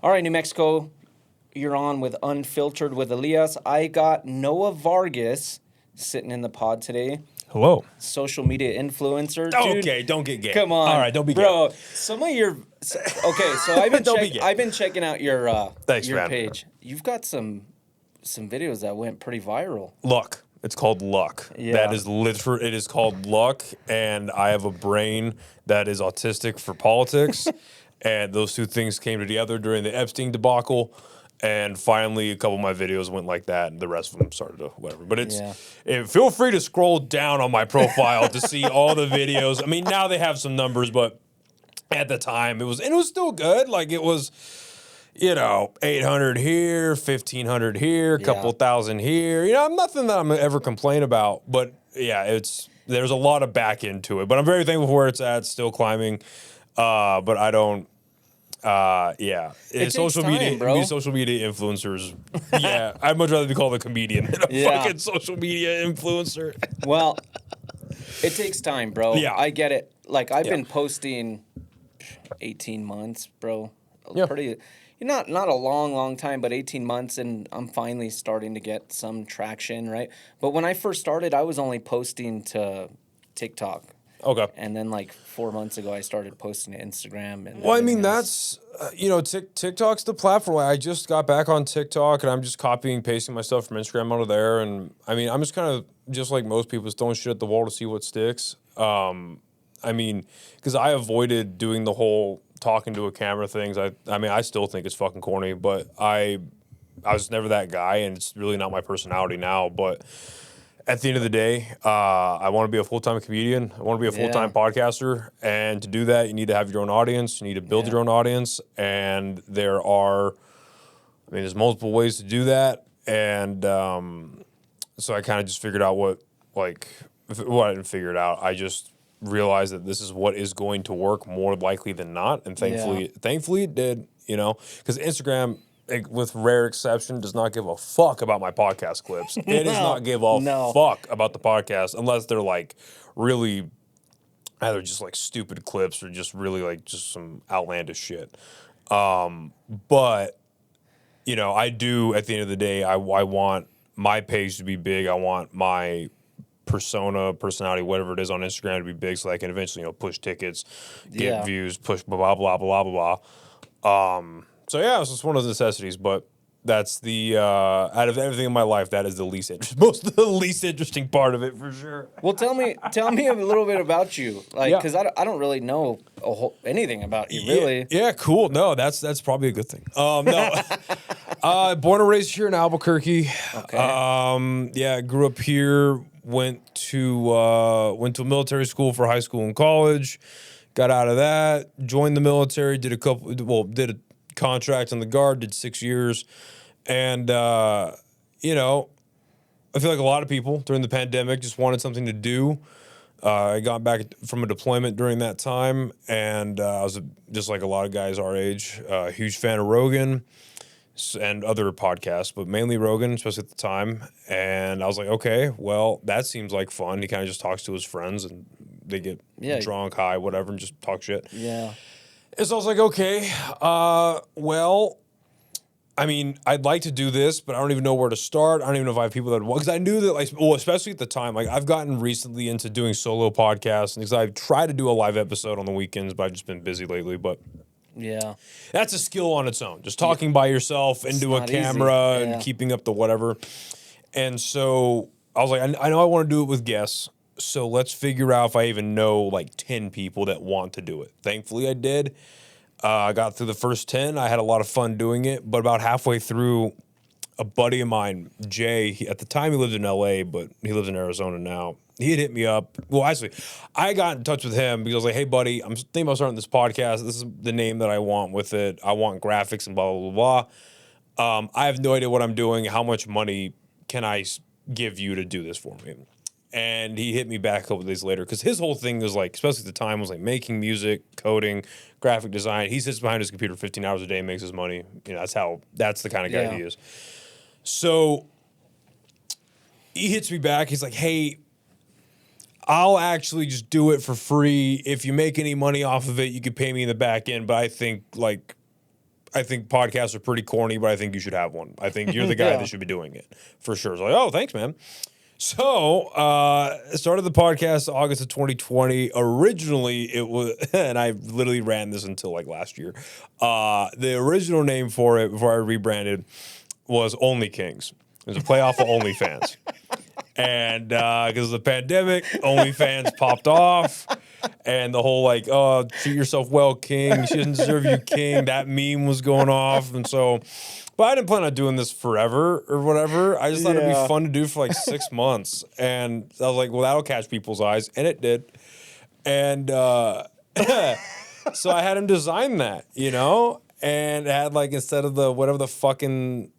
All right, New Mexico, you're on with Unfiltered with Elias. I got Noah Vargas sitting in the pod today. Hello. Social media influencer, dude. Okay, don't get gay. Come on, All right, don't be bro. gay. Some of your okay. So I've been Don't be gay. I've been checking out your Thanks, your man. page. You've got some videos that went pretty viral. Luck. It's called luck. Yeah. That is literally, it is called luck, and I have a brain that is autistic for politics, and those two things came together during the Epstein debacle, and finally a couple of my videos went like that, and the rest of them started to whatever. But feel free to scroll down on my profile to see all the videos. I mean, now they have some numbers, but at the time it was still good. Like it was, 800 here, 1,500 here, a couple thousand here. Nothing that I'm ever complain about. But yeah, there's a lot of back into it. But I'm very thankful for where it's at. Still climbing. But I don't. It social takes time, media, bro. social media influencers. Yeah, I'd much rather be called a comedian than a fucking social media influencer. Well, it takes time, bro. Yeah. I get it. Like I've been posting 18 months, bro. Yeah. Pretty. Not a long time, but 18 months, and I'm finally starting to get some traction, right? But when I first started, I was only posting to TikTok. Okay. And then like 4 months ago, I started posting to Instagram. And Well, I mean, everything else. that's, TikTok's the platform. I just got back on TikTok, and I'm just copying, pasting my stuff from Instagram onto there. And I mean, I'm just kind of, just like most people, just throwing shit at the wall to see what sticks. I mean, because I avoided doing the whole talking to a camera things. I mean, I still think it's fucking corny, but I was never that guy, and it's really not my personality now. But at the end of the day, I want to be a full-time comedian. I want to be a full-time podcaster. And to do that, you need to have your own audience. You need to build your own audience. And there's multiple ways to do that. And so I kind of just figured out I didn't figure it out. I just realized that this is what is going to work more likely than not. And thankfully it did, because Instagram, with rare exception, does not give a fuck about my podcast clips. It does not give a fuck about the podcast unless they're like really either just like stupid clips or just really like just some outlandish shit. But I do, at the end of the day, I want my page to be big. I want my personality, whatever it is on Instagram to be big so I can eventually, push tickets, get views, push blah, blah, blah, blah, blah. So yeah, it's just one of the necessities, but that's the, out of everything in my life, that is the least interesting part of it for sure. Well, tell me a little bit about you, like, because I don't really know anything about you, really. Yeah, cool. No, that's probably a good thing. No, born and raised here in Albuquerque. Okay. Grew up here. Went to military school for high school and college. Got out of that. Joined the military. Did a contract on the Guard. Did 6 years, and I feel like a lot of people during the pandemic just wanted something to do. I got back from a deployment during that time, and I was just like a lot of guys our age, huge fan of Rogan and other podcasts, but mainly Rogan, especially at the time. And I was like, okay, well, that seems like fun. He kind of just talks to his friends, and they get drunk, high, whatever, and just talk shit. Yeah. And so I was like, okay, well, I mean, I'd like to do this, but I don't even know where to start. I don't even know if I have people that want, because I knew that, especially at the time, I've gotten recently into doing solo podcasts, and because I've tried to do a live episode on the weekends, but I've just been busy lately. But yeah, that's a skill on its own. Just talking by yourself into a camera and keeping up the whatever. And so I was like, I know I want to do it with guests. So let's figure out if I even know like 10 people that want to do it. Thankfully, I did. I got through the first 10. I had a lot of fun doing it. But about halfway through, a buddy of mine, Jay, at the time he lived in LA, but he lives in Arizona now. He had hit me up. Well, actually, I got in touch with him because I was like, hey, buddy, I'm thinking about starting this podcast. This is the name that I want with it. I want graphics and blah, blah, blah, blah. I have no idea what I'm doing. How much money can I give you to do this for me? And he hit me back a couple of days later because his whole thing was like, especially at the time, was like making music, coding, graphic design. He sits behind his computer 15 hours a day and makes his money. That's the kind of guy he is. So he hits me back. He's like, hey, I'll actually just do it for free. If you make any money off of it, you could pay me in the back end. But I think like I think podcasts are pretty corny, but I think you should have one. I think you're the guy that should be doing it for sure. It's like, oh, thanks, man. So, started the podcast August of 2020. Originally, it was, and I literally ran this until like last year. The original name for it before I rebranded was Only Kings. It was a playoff of OnlyFans. And because of the pandemic, OnlyFans popped off. And the whole like, oh, treat yourself well, king. She doesn't deserve you, king. That meme was going off. And so, but I didn't plan on doing this forever or whatever. I just thought it'd be fun to do for like 6 months. And I was like, well, that'll catch people's eyes. And it did. And so I had him design that, you know? And it had like, instead of the whatever the fucking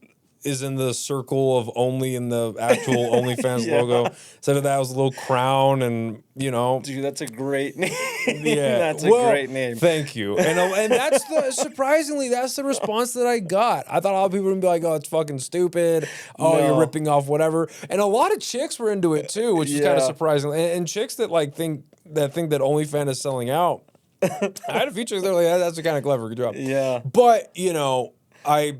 is in the circle of only in the actual OnlyFans logo. Instead of that, was a little crown, and you know, dude, that's a great name. Yeah, that's a great name. Thank you. And that's surprisingly that's the response that I got. I thought a lot of people would be like, "Oh, it's fucking stupid. Oh, you're ripping off whatever." And a lot of chicks were into it too, which is kind of surprising. And chicks that like think that OnlyFans is selling out. I had a few chicks that were like, "That's a kind of clever. Good job." Yeah, but you know. I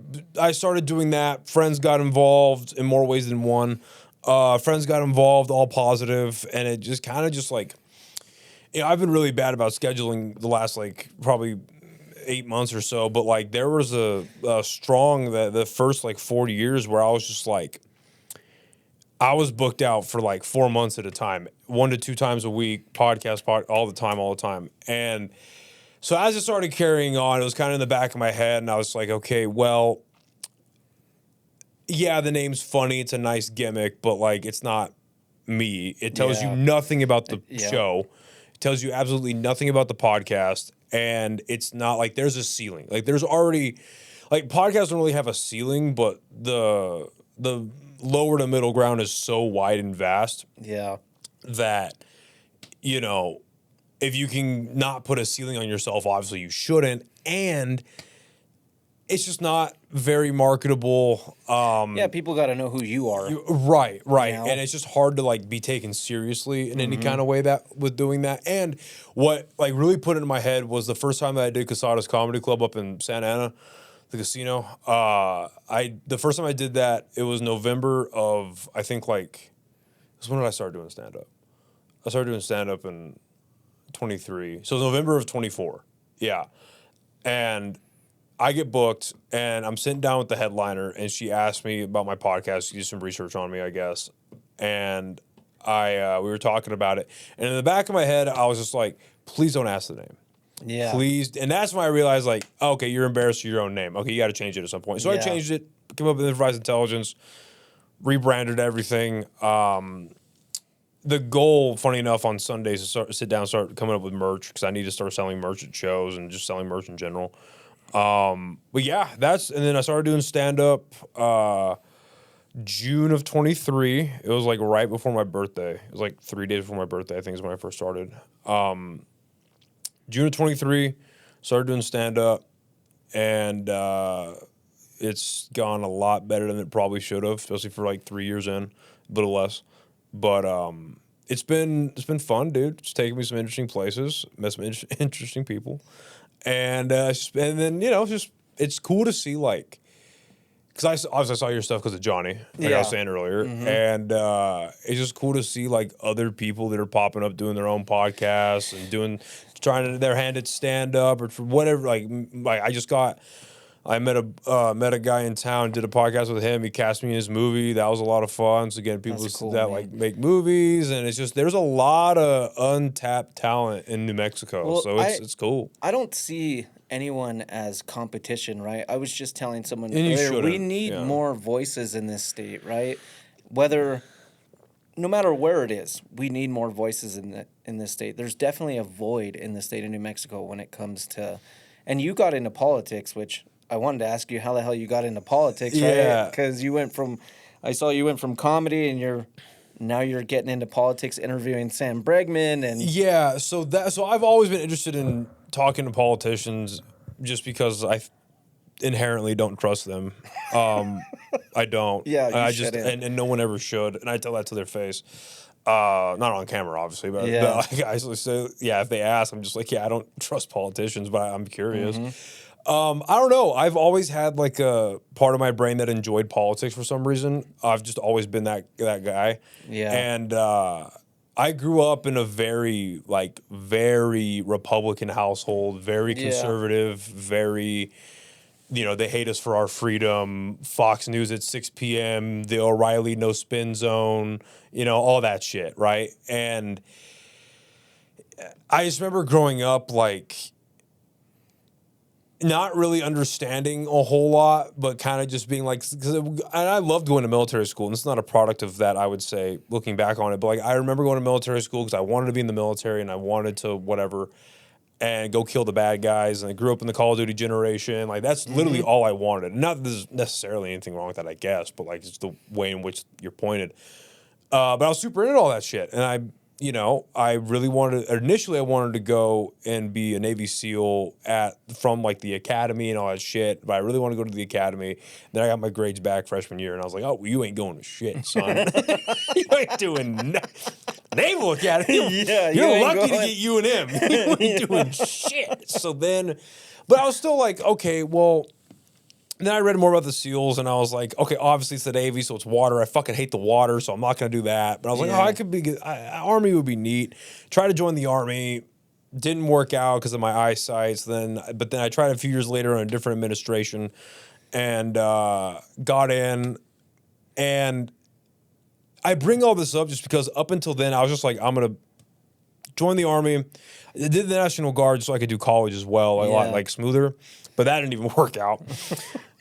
started doing that. Friends got involved in more ways than one. Friends got involved, all positive, and it just kind of just like, you know, I've been really bad about scheduling the last like probably 8 months or so, but like there was a strong the first like 4 years where I was just like, I was booked out for like 4 months at a time, 1 to 2 times a week, podcast all the time, and. So as it started carrying on, it was kind of in the back of my head, and I was like, okay, well, yeah, the name's funny. It's a nice gimmick, but, like, it's not me. It tells you nothing about the show. It tells you absolutely nothing about the podcast, and it's not, like, there's a ceiling. Like, there's already, like, podcasts don't really have a ceiling, but the lower to middle ground is so wide and vast that, you know, if you can not put a ceiling on yourself, obviously you shouldn't. And it's just not very marketable. People got to know who you are. Right. You know? And it's just hard to like be taken seriously in any kind of way that with doing that. And what like really put it in my head was the first time that I did Casada's Comedy Club up in Santa Ana, the casino. The first time I did that, it was November of, I think like, when did I start doing stand-up? I started doing stand-up in 23. So November of 24. Yeah. And I get booked and I'm sitting down with the headliner and she asked me about my podcast. She did some research on me, I guess. And we were talking about it. And in the back of my head, I was just like, please don't ask the name. Yeah. Please. And that's when I realized like, okay, you're embarrassed of your own name. Okay, you got to change it at some point. So I changed it, came up with improvised intelligence, rebranded everything. The goal, funny enough, on Sundays is to sit down and start coming up with merch because I need to start selling merch at shows and just selling merch in general. But yeah, and then I started doing stand-up June of 23. It was like right before my birthday. It was like 3 days before my birthday, I think is when I first started. June of 23, started doing stand-up, and it's gone a lot better than it probably should have, especially for like 3 years in, a little less. But it's been fun, dude. It's taken me some interesting places, met some interesting people, and then you know, it's cool to see like, because I saw your stuff because of Johnny, like I was saying earlier, and it's just cool to see like other people that are popping up doing their own podcasts and trying their hand at stand up or for whatever. Like I met a guy in town, did a podcast with him. He cast me in his movie. That was a lot of fun. So again, people like make movies, and it's just there's a lot of untapped talent in New Mexico. Well, so it's cool. I don't see anyone as competition, right? I was just telling someone earlier, we need more voices in this state, right? No matter where it is, we need more voices in this state. There's definitely a void in the state of New Mexico when it comes to, and you got into politics, which I wanted to ask you how the hell you got into politics, right? Because I saw you went from comedy and now you're getting into politics, interviewing Sam Bregman and so I've always been interested in talking to politicians just because I inherently don't trust them. I don't. Yeah, and no one ever should, and I tell that to their face. Not on camera, obviously, but like, I say, if they ask, I'm just like, I don't trust politicians, but I'm curious. I don't know. I've always had like a part of my brain that enjoyed politics for some reason. I've just always been that guy. Yeah. And I grew up in a very Republican household, very conservative, very, they hate us for our freedom. Fox News at 6 p.m., the O'Reilly no spin zone, all that shit, right? And I just remember growing up like not really understanding a whole lot, but kind of just being like, and I loved going to military school, and it's not a product of that, I would say, looking back on it, but like I remember going to military school because I wanted to be in the military and I wanted to whatever and go kill the bad guys, and I grew up in the Call of Duty generation. Like that's literally all I wanted. Not that there's necessarily anything wrong with that, I guess, but like it's the way in which you're pointed. But I was super into all that shit, and I really wanted. Initially, I wanted to go and be a Navy SEAL from like the academy and all that shit. But I really wanted to go to the academy. Then I got my grades back freshman year, and I was like, "Oh, well, you ain't going to shit, son. You ain't doing Naval Academy. Yeah, you're lucky to get UNM. You ain't doing shit." So then, but I was still like, okay, well. And then I read more about the SEALs, and I was like, okay, obviously it's the Navy, so it's water. I fucking hate the water, so I'm not going to do that. But I was like, I could be good. Army would be neat. Try to join the Army. Didn't work out because of my eyesight. But then I tried a few years later on a different administration and got in. And I bring all this up just because up until then, I was just like, I'm going to join the Army. I did the National Guard so I could do college as well, a lot like smoother. But that didn't even work out.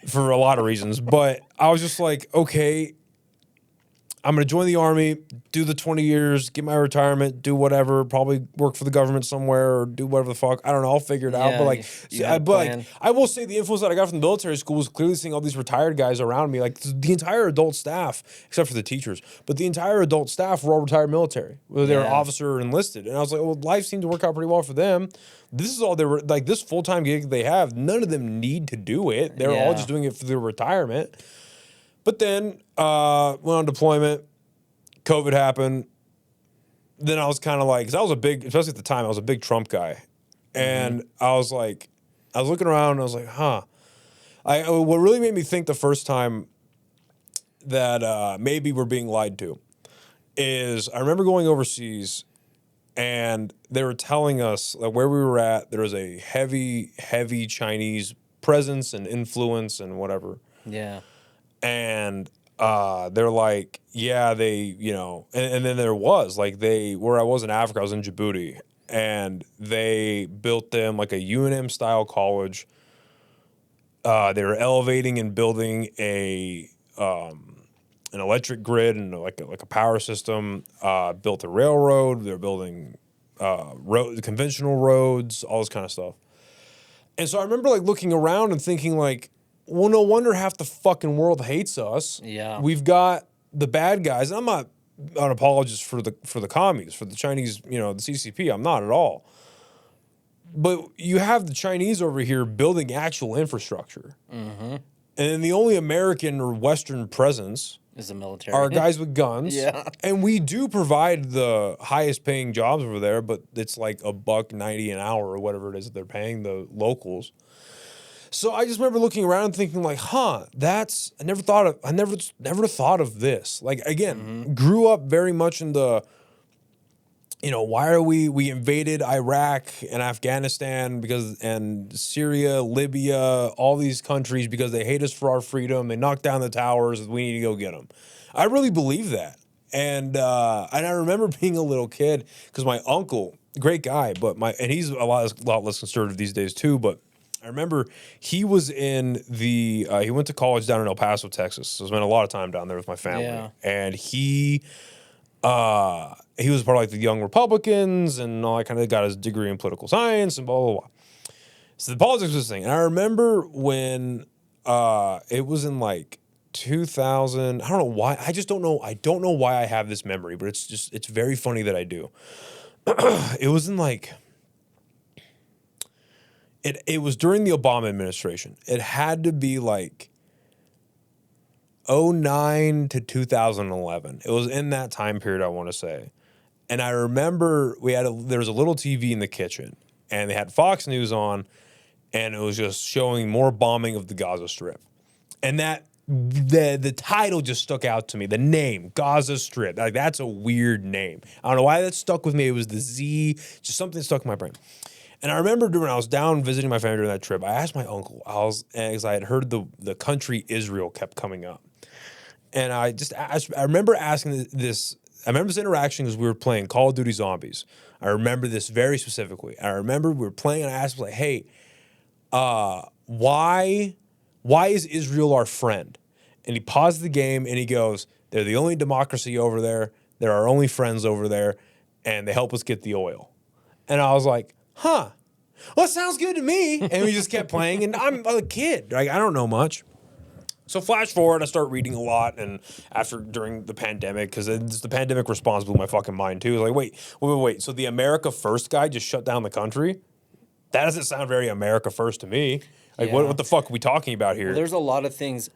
For a lot of reasons. But I was just like, okay, I'm going to join the Army, do the 20 years, get my retirement, do whatever, probably work for the government somewhere or do whatever the fuck. I don't know. I'll figure it out. But like, I will say the influence that I got from the military school was clearly seeing all these retired guys around me. Like the entire adult staff, except for the teachers, but the entire adult staff were all retired military, whether they were officer or enlisted. And I was like, well, life seemed to work out pretty well for them. This is all they were like. This full-time gig they have, none of them need to do it. They're all just doing it for their retirement. But then went on deployment. COVID happened. Then I was kind of like, because I was especially at the time, I was a big Trump guy, and I was looking around and I was like, huh. What really made me think the first time that maybe we're being lied to is I remember going overseas. And they were telling us like where we were at, there was a heavy, heavy Chinese presence and influence and whatever. Yeah. And they're like, and then there was like where I was in Africa, I was in Djibouti, and they built them like a UNM style college. They were elevating and building an electric grid and like a power system, built a railroad. They're building conventional roads, all this kind of stuff. And so I remember like looking around and thinking like, well, no wonder half the fucking world hates us. Yeah. We've got the bad guys. And I'm not an apologist for the commies, for the Chinese, the CCP. I'm not at all. But you have the Chinese over here building actual infrastructure. Mm-hmm. And the only American or Western presence is the military. Are guys with guns. Yeah. And we do provide the highest paying jobs over there, but it's like $1.90 an hour or whatever it is that they're paying the locals. So I just remember looking around and thinking like, I never thought of this. Like again, grew up very much in the why are we invaded Iraq and Afghanistan and Syria, Libya, all these countries because they hate us for our freedom. They knock down the towers. We need to go get them. I really believe that. And I remember being a little kid because my uncle, great guy, and he's a lot less conservative these days too. But I remember he was in he went to college down in El Paso, Texas. So I spent a lot of time down there with my family, and he was part of like the Young Republicans and all that kind of got his degree in political science and blah, blah, blah. So the politics was this thing. And I remember when it was in like 2000, I don't know why. I don't know why I have this memory, but it's very funny that I do. It was in like, it was during the Obama administration. It had to be like 2009 to 2011. It was in that time period, I want to say. And I remember there was a little TV in the kitchen, and they had Fox News on, and it was just showing more bombing of the Gaza Strip. And that the title just stuck out to me. The name, Gaza Strip. Like, that's a weird name. I don't know why that stuck with me. It was the Z, just something stuck in my brain. And I remember when I was down visiting my family during that trip, I asked my uncle, because I had heard the country Israel kept coming up. And I just asked, I remember asking this, I remember this interaction because we were playing Call of Duty Zombies. I remember this very specifically. I remember we were playing and I asked, like, hey, why is Israel our friend? And he paused the game and he goes, they're the only democracy over there. They're our only friends over there. And they help us get the oil. And I was like, huh, well, it sounds good to me. And we just kept playing. And I'm a kid. Like, I don't know much. So flash forward, I start reading a lot. And during the pandemic, because the pandemic response blew my fucking mind too. It was like, wait. So the America First guy just shut down the country? That doesn't sound very America First to me. Like, what the fuck are we talking about here? Well, there's a lot of things.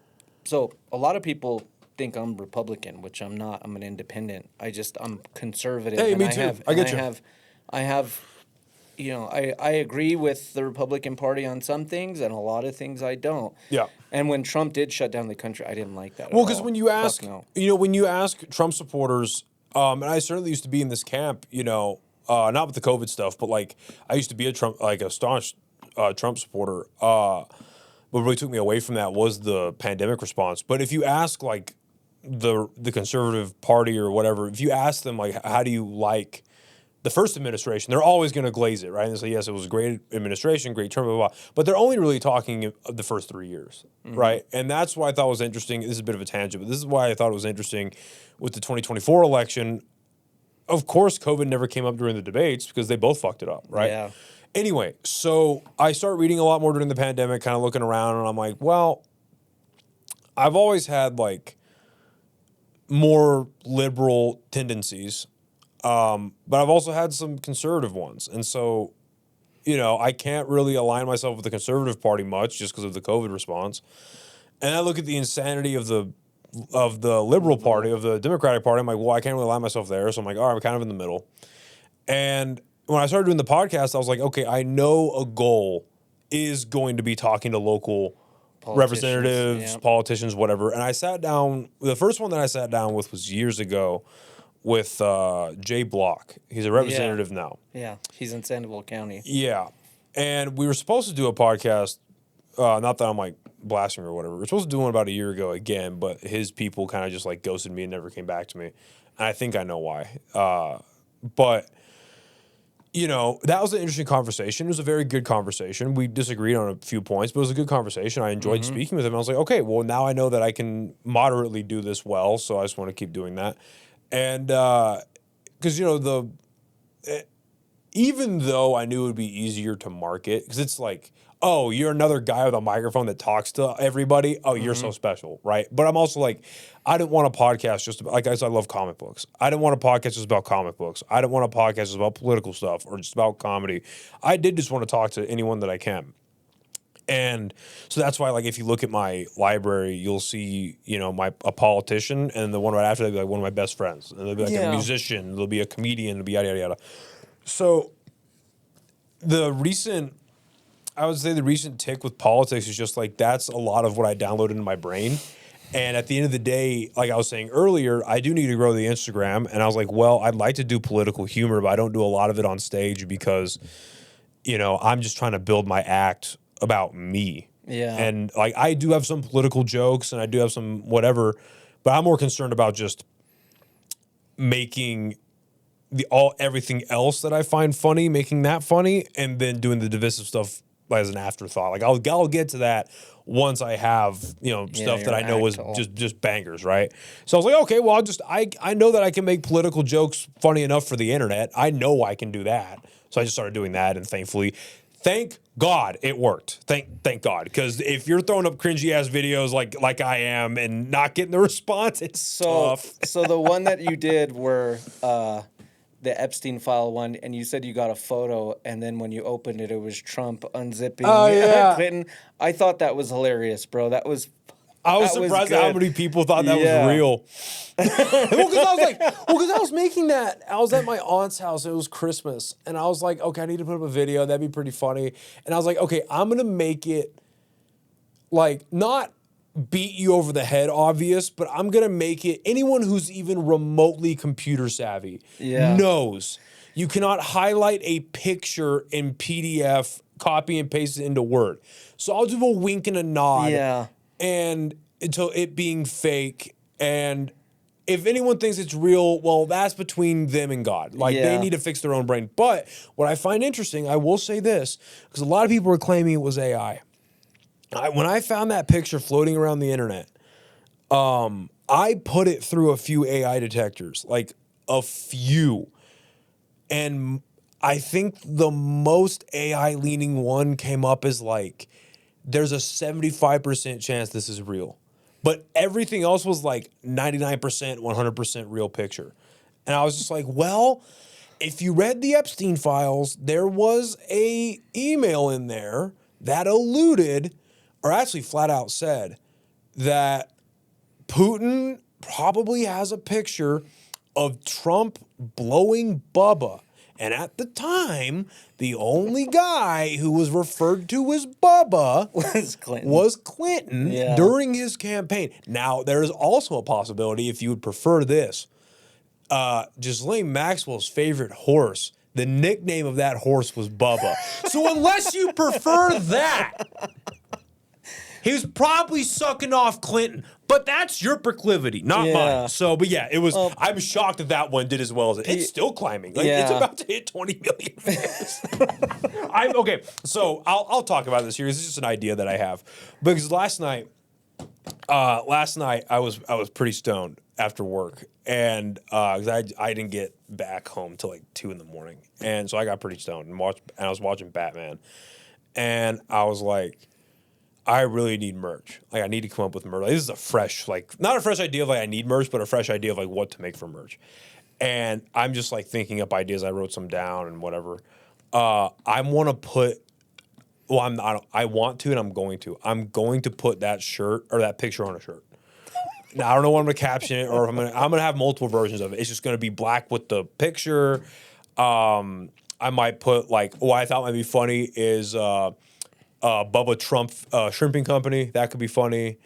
So a lot of people think I'm Republican, which I'm not. I'm an independent. I'm conservative. Hey, me too. I get you. I have, I agree with the Republican Party on some things, and a lot of things I don't. Yeah. And when Trump did shut down the country, I didn't like that. Well, because when you ask, when you ask Trump supporters, and I certainly used to be in this camp, not with the COVID stuff, but like I used to be a staunch Trump supporter. What really took me away from that was the pandemic response. But if you ask like the conservative party or whatever, if you ask them like, how do you like the first administration, they're always going to glaze it, right? And they say, yes, it was a great administration, great term, blah, blah, blah. But they're only really talking the first 3 years, right? And that's why I thought was interesting. This is a bit of a tangent, but this is why I thought it was interesting with the 2024 election. Of course, COVID never came up during the debates because they both fucked it up, right? Yeah. Anyway, so I start reading a lot more during the pandemic, kind of looking around, and I'm like, well, I've always had like more liberal tendencies, but I've also had some conservative ones. And so, I can't really align myself with the conservative party much just because of the COVID response. And I look at the insanity of the liberal party, of the Democratic Party. I'm like, well, I can't really align myself there. So I'm like, all right, I'm kind of in the middle. And when I started doing the podcast, I was like, okay, I know a goal is going to be talking to local representatives, politicians, whatever. And I sat down, the first one that I sat down with was years ago with Jay Block. He's a representative now. Yeah, he's in Sandoval County. Yeah. And we were supposed to do a podcast, not that I'm like blasting or whatever. We were supposed to do one about a year ago again, but his people kind of just like ghosted me and never came back to me. And I think I know why. But that was an interesting conversation. It was a very good conversation. We disagreed on a few points, but it was a good conversation. I enjoyed speaking with him. I was like, okay, well, now I know that I can moderately do this well, so I just want to keep doing that. And because, even though I knew it would be easier to market, because it's like, oh, you're another guy with a microphone that talks to everybody. Oh, you're so special, right? But I'm also like, I didn't want a podcast just about, like I said, I love comic books. I didn't want a podcast just about comic books. I didn't want a podcast just about political stuff or just about comedy. I did just want to talk to anyone that I can. And so that's why, like, if you look at my library, you'll see, a politician, and the one right after that will be like one of my best friends. And they'll be like a musician, there'll be a comedian, there'll be yada, yada, yada. So I would say the recent tick with politics is just like, that's a lot of what I downloaded in my brain. And at the end of the day, like I was saying earlier, I do need to grow the Instagram. And I was like, well, I'd like to do political humor, but I don't do a lot of it on stage because, I'm just trying to build my act about me. Yeah. And like, I do have some political jokes and I do have some whatever, but I'm more concerned about just making everything else that I find funny, making that funny, and then doing the divisive stuff as an afterthought. Like I'll get to that once I have, stuff that I know is just bangers, right? So I was like, okay, well, I know that I can make political jokes funny enough for the internet. I know I can do that. So I just started doing that, and thank God it worked. Thank God, because if you're throwing up cringy ass videos like I am and not getting the response, it's tough. So the one that you did were the Epstein file one, and you said you got a photo, and then when you opened it, it was Trump unzipping Clinton. I thought that was hilarious, bro. That was I was surprised at how many people thought that was real. Because I was making that. I was at my aunt's house. It was Christmas. And I was like, okay, I need to put up a video. That'd be pretty funny. And I was like, okay, I'm going to make it like not beat you over the head, obvious, but I'm going to make it anyone who's even remotely computer savvy knows you cannot highlight a picture in PDF, copy and paste it into Word. So I'll do a wink and a nod. Yeah. And until it being fake. And if anyone thinks it's real, well, that's between them and God. Like, they need to fix their own brain. But what I find interesting, I will say this, because a lot of people are claiming it was AI. When I found that picture floating around the internet, I put it through a few AI detectors, like a few. And I think the most AI-leaning one came up as like, there's a 75% chance this is real. But everything else was like 99%, 100% real picture. And I was just like, well, if you read the Epstein files, there was a email in there that alluded, or actually flat out said, that Putin probably has a picture of Trump blowing Bubba. And at the time, the only guy who was referred to as Bubba was Clinton during his campaign. Now, there is also a possibility, if you would prefer this, Ghislaine Maxwell's favorite horse, the nickname of that horse was Bubba. So unless you prefer that, he was probably sucking off Clinton. But that's your proclivity, not mine. So, but yeah, it was. I'm shocked that one did as well as it. It's still climbing. Like, it's about to hit 20 million views. Okay. So I'll talk about this here. This is just an idea that I have, because last night I was pretty stoned after work, and because I didn't get back home till like 2 a.m, and so I got pretty stoned and I was watching Batman, and I was like, I really need merch. Like, I need to come up with merch. Like, this is a fresh, like, not a fresh idea of like I need merch, but a fresh idea of like what to make for merch. And I'm just like thinking up ideas. I wrote some down and whatever. I want to put. Well, I want to, and I'm going to. I'm going to put that shirt or that picture on a shirt. Now, I don't know what I'm going to caption it, or I'm gonna have multiple versions of it. It's just going to be black with the picture. I might put like, what I thought might be funny is. Bubba Trump Shrimping Company. That could be funny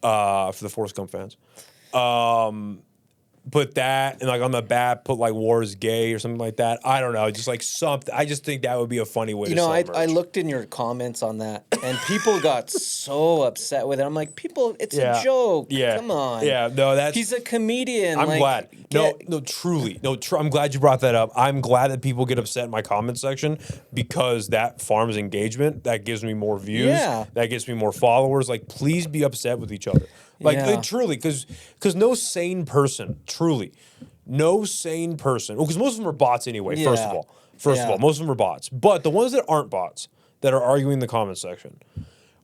for the Forrest Gump fans. Put that, and like on the bat, put like "war is gay" or something like that. I don't know, just like something. I just think that would be a funny way to sell merch. I looked in your comments on that, and people got so upset with it. I'm like, people, it's a joke. Yeah. Come on. Yeah, no, he's a comedian. I'm glad. No, truly. I'm glad you brought that up. I'm glad that people get upset in my comment section, because that farms engagement. That gives me more views. Yeah. That gets me more followers. Like, please be upset with each other. Like, truly, because no sane person, because most of them are bots anyway, first of all, most of them are bots. But the ones that aren't bots, that are arguing in the comment section,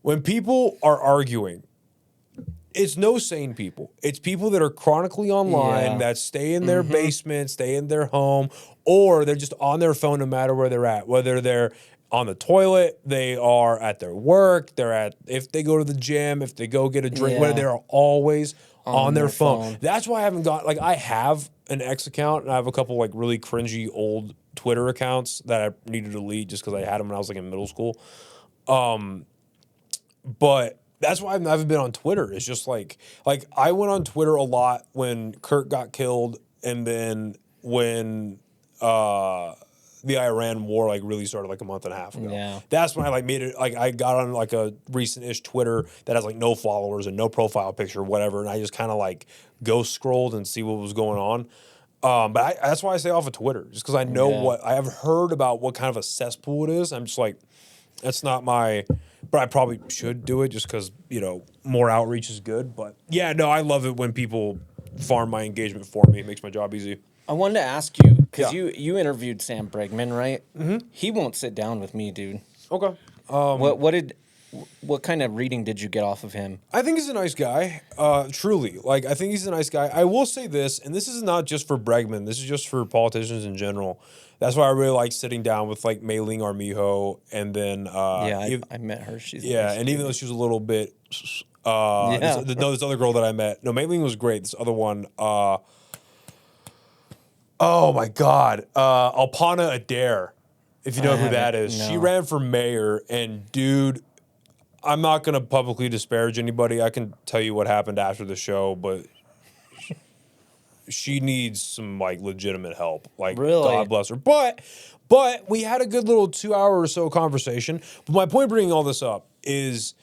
when people are arguing, it's no sane people. It's people that are chronically online, that stay in their basement, stay in their home, or they're just on their phone no matter where they're at, whether they're on the toilet, they are at their work, if they go to the gym, if they go get a drink, whether they're always on their phone. That's why I haven't got, like, I have an X account, and I have a couple like really cringy old Twitter accounts that I needed to delete just because I had them when I was like in middle school. But that's why I've never been on Twitter. It's just like I went on Twitter a lot when Kurt got killed, and then when the Iran war like really started like a month and a half ago. Yeah. That's when I like made it, like I got on like a recent-ish Twitter that has like no followers and no profile picture, whatever, and I just kind of like ghost scrolled and see what was going on. But that's why I stay off of Twitter, just because I know what I have heard about what kind of a cesspool it is. I'm just like, that's not my. But I probably should do it just because, more outreach is good. But yeah, no, I love it when people farm my engagement for me. It makes my job easy. I wanted to ask you, because you interviewed Sam Bregman, right? Mm-hmm. He won't sit down with me, dude. Okay. What kind of reading did you get off of him? I think he's a nice guy. Truly. Like, I think he's a nice guy. I will say this, and this is not just for Bregman. This is just for politicians in general. That's why I really like sitting down with, like, Mei-Ling Armijo, and then... I met her. She's nice, and even though she was a little bit This other girl that I met. No, Mei Ling was great. This other one, oh my God, Alpana Adair, if you know who that is. No. She ran for mayor, and dude, I'm not gonna publicly disparage anybody. I can tell you what happened after the show, but she needs some like legitimate help. Like, really? God bless her. But we had a good little 2 hour or so conversation. But my point bringing all this up is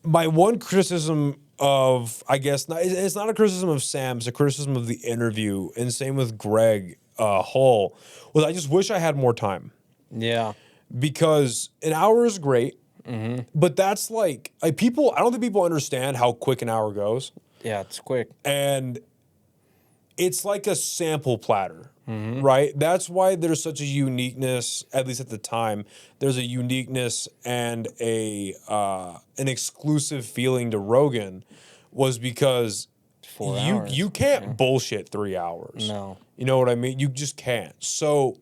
my one criticism of, I guess, it's not a criticism of Sam, it's a criticism of the interview, and same with Greg Hull, was I just wish I had more time. Yeah. Because an hour is great, but that's like people, I don't think people understand how quick an hour goes. Yeah, it's quick. And it's like a sample platter, right? That's why there's such a uniqueness, at least at the time. There's a uniqueness and an exclusive feeling to Rogan, was because you can't bullshit 3 hours. No. You know what I mean? You just can't. So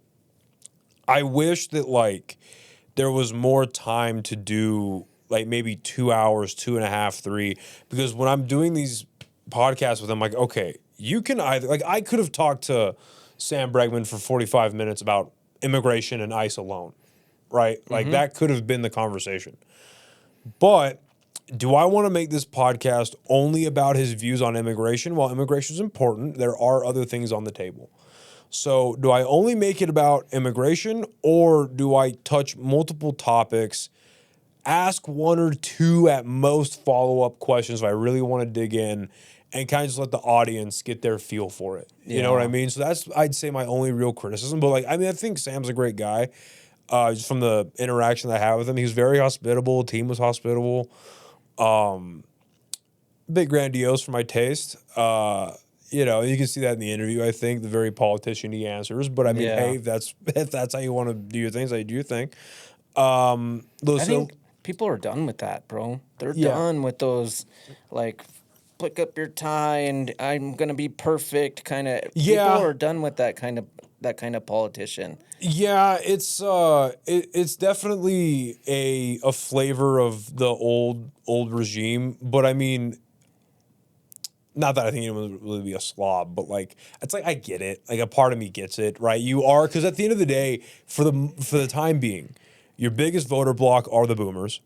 I wish that like there was more time to do like maybe 2 hours, 2.5, 3, because when I'm doing these podcasts with them, like, okay, you can either, like, I could have talked to Sam Bregman for 45 minutes about immigration and ICE alone, right? Like, that could have been the conversation. But do I want to make this podcast only about his views on immigration? While immigration is important, there are other things on the table. So do I only make it about immigration, or do I touch multiple topics, ask one or two at most follow-up questions if I really want to dig in, and kind of just let the audience get their feel for it. You know what I mean? So that's, I'd say, my only real criticism. But, like, I mean, I think Sam's a great guy. Just from the interaction that I had with him, he was very hospitable. Team was hospitable. Bit grandiose for my taste. You know, you can see that in the interview, I think, the very politician-y answers. But, I mean, hey, if that's how you want to do your things, I do your thing. I think people are done with that, bro. They're done with those, like, flick up your tie and I'm gonna be perfect kind of. People are done with that kind of politician. Yeah, it's definitely a flavor of the old regime. But I mean, not that I think anyone would really be a slob, but like, it's like, I get it. Like, a part of me gets it, right? You are, because at the end of the day, for the time being, your biggest voter block are the boomers,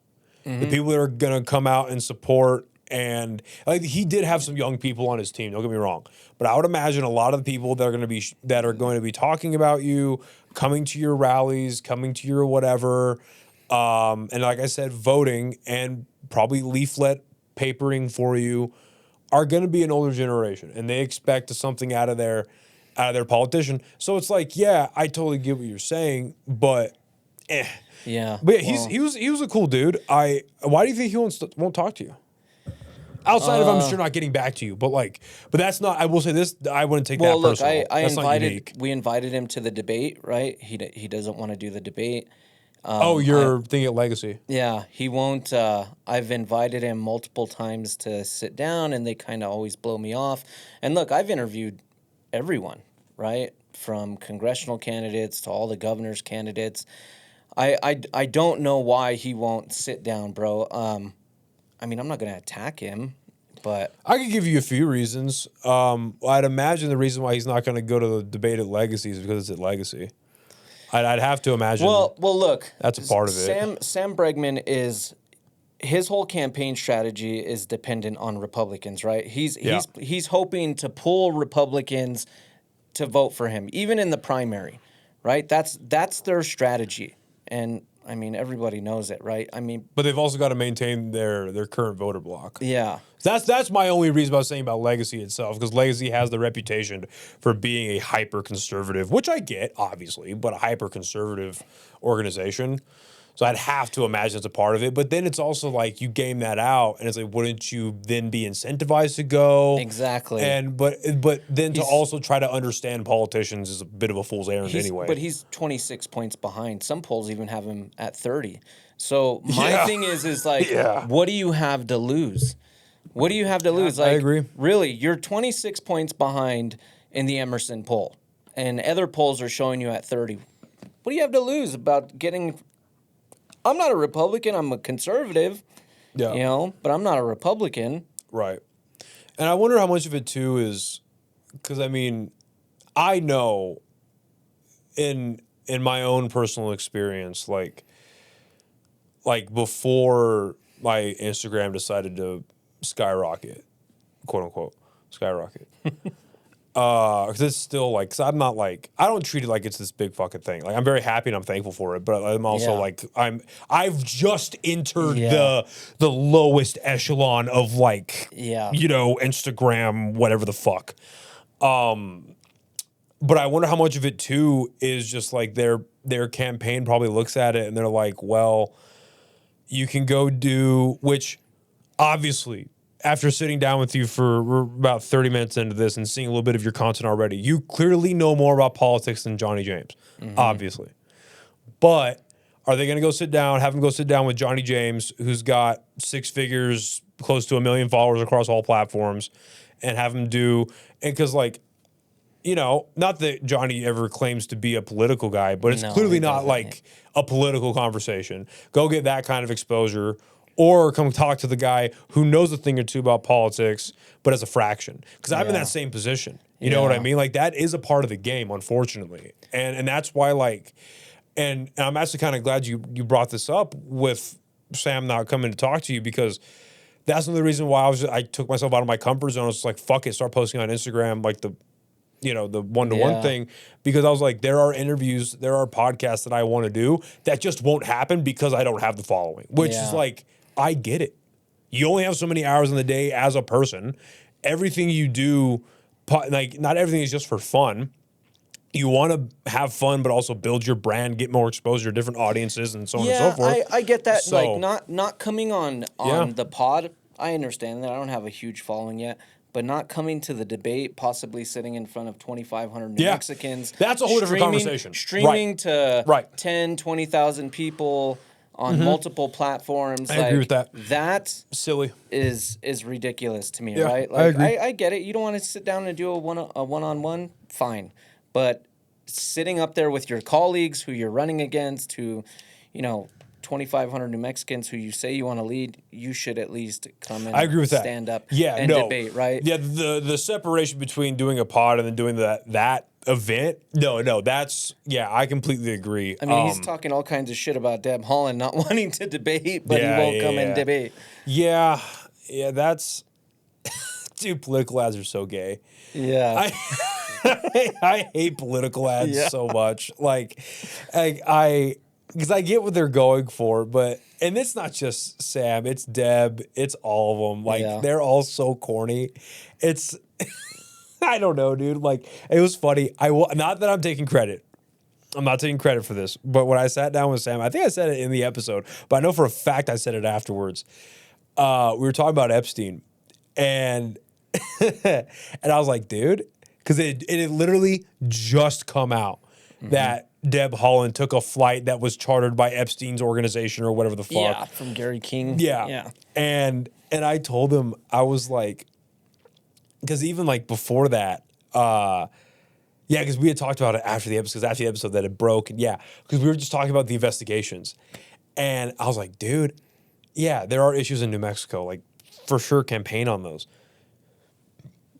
the people that are gonna come out and support. And like, he did have some young people on his team, don't get me wrong, but I would imagine a lot of the people that are going to be talking about you, coming to your rallies, coming to your whatever, and like I said, voting and probably leaflet papering for you, are going to be an older generation, and they expect something out of their politician. So it's like, yeah, I totally get what you're saying, but yeah. But yeah, he was a cool dude. Why do you think he won't talk to you? Outside of, I'm sure, not getting back to you, but that's not. I will say this: I wouldn't take that personal. We invited him to the debate, right? He doesn't want to do the debate. You're thinking of Legacy. Yeah, he won't. I've invited him multiple times to sit down, and they kind of always blow me off. And look, I've interviewed everyone, right, from congressional candidates to all the governor's candidates. I don't know why he won't sit down, bro. I mean, I'm not going to attack him, but I could give you a few reasons. I'd imagine the reason why he's not going to go to the debate at Legacy is because it's at Legacy. I'd have to imagine. Well, look, that's a part of it. Sam Bregman his whole campaign strategy is dependent on Republicans, right? He's hoping to pull Republicans to vote for him, even in the primary, right? That's their strategy, and I mean, everybody knows it, right? I mean, but they've also got to maintain their current voter block. Yeah, that's my only reason about saying about Legacy itself, because Legacy has the reputation for being a hyper conservative, which I get, obviously, but a hyper conservative organization. So I'd have to imagine it's a part of it. But then it's also like, you game that out, and it's like, wouldn't you then be incentivized to go? Exactly. And but then to also try to understand politicians is a bit of a fool's errand anyway. But he's 26 points behind. Some polls even have him at 30. So my thing is like, what do you have to lose? What do you have to lose? Like, I agree. Really, you're 26 points behind in the Emerson poll, and other polls are showing you at 30. What do you have to lose about getting? I'm not a Republican. I'm a conservative. Yeah. You know, but I'm not a Republican. Right. And I wonder how much of it too is because I mean, I know in my own personal experience, like before my Instagram decided to skyrocket, quote unquote, skyrocket. Because it's still like, because I'm not like, I don't treat it like it's this big fucking thing. Like I'm very happy and I'm thankful for it, but I'm also like, I've just entered the lowest echelon of like, you know, Instagram, whatever the fuck. But I wonder how much of it too is just like their campaign probably looks at it and they're like, well, you can go do, which obviously after sitting down with you for about 30 minutes into this and seeing a little bit of your content already, you clearly know more about politics than Johnny James, obviously. But are they going to go sit down, have him go sit down with Johnny James, who's got 6 figures, close to 1 million followers across all platforms, and have him do, and because like, you know, not that Johnny ever claims to be a political guy, but it's clearly not like a political conversation. Go get that kind of exposure. Or come talk to the guy who knows a thing or two about politics, but as a fraction. Because I'm in that same position. You know what I mean? Like, that is a part of the game, unfortunately. And that's why, like, and I'm actually kind of glad you brought this up with Sam not coming to talk to you, because that's another reason why I took myself out of my comfort zone. I was like, fuck it, start posting on Instagram, like the one-to-one thing, because I was like, there are interviews, there are podcasts that I want to do that just won't happen because I don't have the following, which is like, I get it. You only have so many hours in the day as a person. Everything you do, like, not everything is just for fun. You want to have fun, but also build your brand, get more exposure to different audiences, and so on and so forth. I get that. So, like, not coming on the pod. I understand that. I don't have a huge following yet. But not coming to the debate, possibly sitting in front of 2,500 New Mexicans. That's a whole different conversation. Streaming to 10, 20,000 people on multiple platforms. I agree with that. That silly is ridiculous to me, right? Like, I get it. You don't want to sit down and do a one-on-one, fine. But sitting up there with your colleagues who you're running against, who, you know, 2,500 New Mexicans who you say you want to lead, you should at least come and I agree with stand up and debate, right? Yeah, the separation between doing a pod and then doing that event, no, that's, I completely agree. I mean, he's talking all kinds of shit about Deb Haaland not wanting to debate, but he won't come and debate. Yeah, that's... Dude, political ads are so gay. Yeah. I hate political ads so much. Like, because I get what they're going for, but, and it's not just Sam, it's Deb, it's all of them. Like, they're all so corny. It's, I don't know, dude. Like, it was funny. Not that I'm taking credit. I'm not taking credit for this, but when I sat down with Sam, I think I said it in the episode, but I know for a fact I said it afterwards. We were talking about Epstein, and and I was like, dude, because it had literally just come out that Deb Haaland took a flight that was chartered by Epstein's organization or whatever the fuck. Yeah, from Gary King. Yeah. And I told him, I was like, because even like before that, because we had talked about it after the episode that it broke. And because we were just talking about the investigations. And I was like, dude, there are issues in New Mexico. Like, for sure, campaign on those.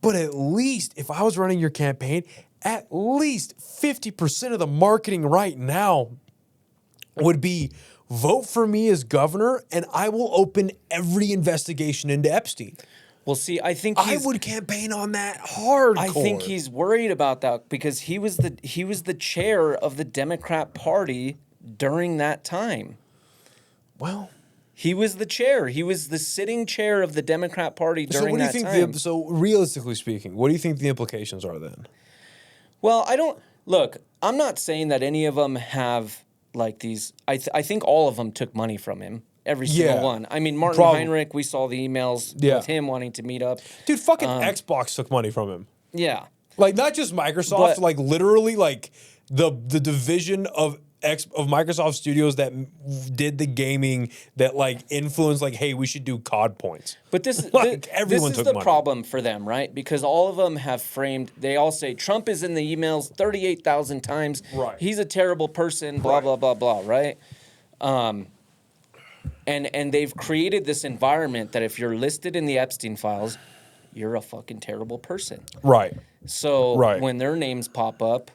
But at least, if I was running your campaign, at least 50% of the marketing right now would be vote for me as governor, and I will open every investigation into Epstein. Well, see, I think I would campaign on that hardcore. I think he's worried about that because he was the chair of the Democrat Party during that time. Well, he was the chair. He was the sitting chair of the Democrat Party during that time. So realistically speaking, what do you think the implications are then? Well, I'm not saying that any of them have like these. I think all of them took money from him. Every single one. I mean, Martin Heinrich, we saw the emails with him wanting to meet up. Dude, fucking Xbox took money from him. Yeah. Like, not just Microsoft, like, literally, like, the division of Microsoft Studios that did the gaming that, like, influenced, like, hey, we should do COD points. But this, everyone this is took the money. problem for them, right? Because all of them have framed, they all say, Trump is in the emails 38,000 times. Right. He's a terrible person, blah, blah, blah, blah, right? And they've created this environment that if you're listed in the Epstein files, you're a fucking terrible person. Right. So Right. when their names pop up,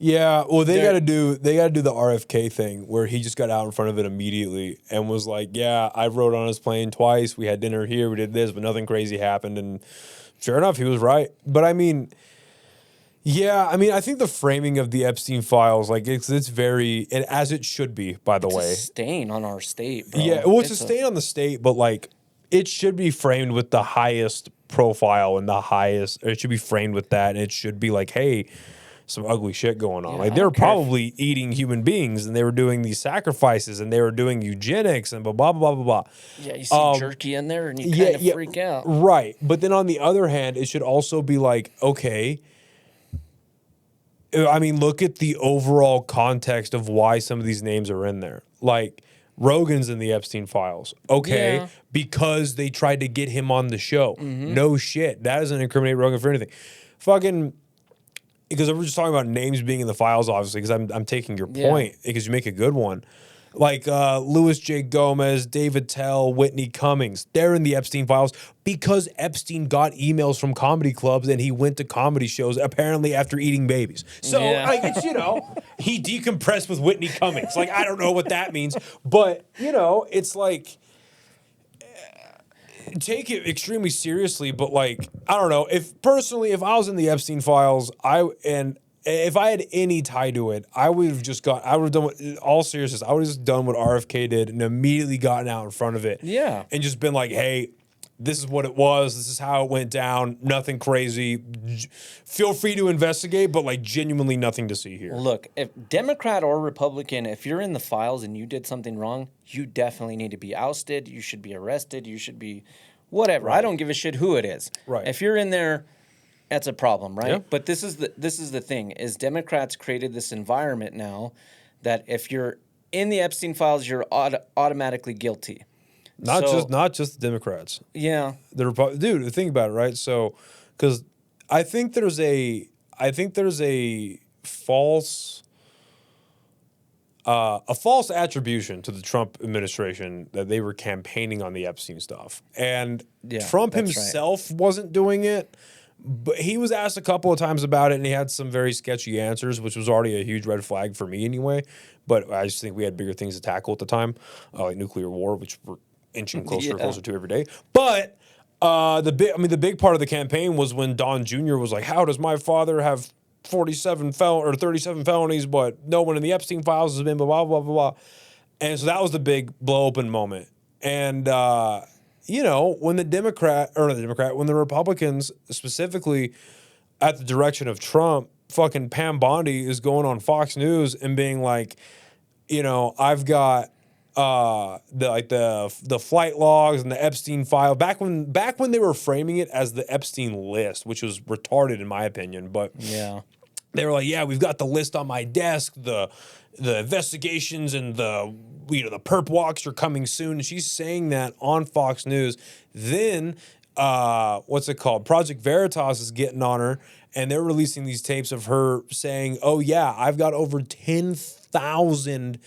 yeah, well, they got to do the RFK thing where he just got out in front of it immediately and was like, "Yeah, I rode on his plane twice. We had dinner here. We did this, but nothing crazy happened." And sure enough, he was right. But I mean, yeah, I mean, I think the framing of the Epstein files, like it's very, and as it should be, by the way, a stain on our state, bro. Yeah, well, it's a stain on the state, but like it should be framed with the highest profile and the highest. Or it should be framed with that, and it should be like, hey, some ugly shit going on. Yeah, like they were probably eating human beings, and they were doing these sacrifices, and they were doing eugenics, and blah blah blah blah blah. Yeah, you see jerky in there, and you kind of freak out. Right, but then on the other hand, it should also be like, okay. I mean, look at the overall context of why some of these names are in there. Like Rogan's in the Epstein files. Okay, because they tried to get him on the show. Mm-hmm. No shit. That doesn't incriminate Rogan for anything. Fucking, because we're just talking about names being in the files, obviously, because I'm taking your point, because you make a good one. Like Louis J. Gomez, David Tell, Whitney Cummings. They're in the Epstein files because Epstein got emails from comedy clubs and he went to comedy shows apparently after eating babies. So, like, it's, he decompressed with Whitney Cummings. Like, I don't know what that means. But, it's like, take it extremely seriously. But, like, I don't know. If I was in the Epstein files, if I had any tie to it, I would have done, in all seriousness, I would have just done what RFK did and immediately gotten out in front of it. Yeah. And just been like, hey, this is what it was. This is how it went down. Nothing crazy. Feel free to investigate, but like genuinely nothing to see here. Look, if Democrat or Republican, if you're in the files and you did something wrong, you definitely need to be ousted. You should be arrested. You should be whatever. Right. I don't give a shit who it is. Right. If you're in there, that's a problem, right? Yeah. But this is the thing, is Democrats created this environment now that if you're in the Epstein files, you're automatically guilty. Not just the Democrats. Yeah. Dude, think about it, right? So, because I think there's a false attribution to the Trump administration that they were campaigning on the Epstein stuff, and Trump himself wasn't doing it. But he was asked a couple of times about it, and he had some very sketchy answers, which was already a huge red flag for me anyway. But I just think we had bigger things to tackle at the time, like nuclear war, which we're inching closer and closer to every day. But the big part of the campaign was when Don Jr. was like, "How does my father have 37 felonies, but no one in the Epstein files has been blah blah blah blah blah." And so that was the big blow open moment. And when the Republicans, specifically at the direction of Trump, fucking Pam Bondi is going on Fox News and being like, I've got the flight logs and the Epstein file back when they were framing it as the Epstein list, which was retarded in my opinion, but they were like, yeah, we've got the list on my desk, the investigations and the perp walks are coming soon. And she's saying that on Fox News. Then, what's it called? Project Veritas is getting on her, and they're releasing these tapes of her saying, oh, yeah, I've got over 10,000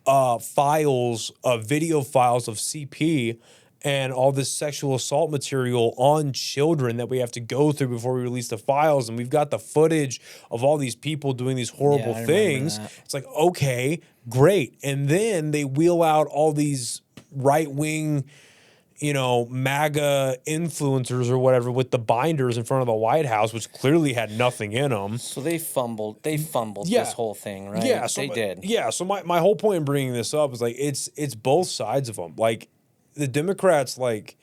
video files of CP and all this sexual assault material on children that we have to go through before we release the files. And we've got the footage of all these people doing these horrible things. It's like, okay, great. And then they wheel out all these right-wing, MAGA influencers or whatever with the binders in front of the White House, which clearly had nothing in them. So they fumbled this whole thing, right? Yeah, so they did. Yeah, so my whole point in bringing this up is like it's both sides of them. Like the Democrats, like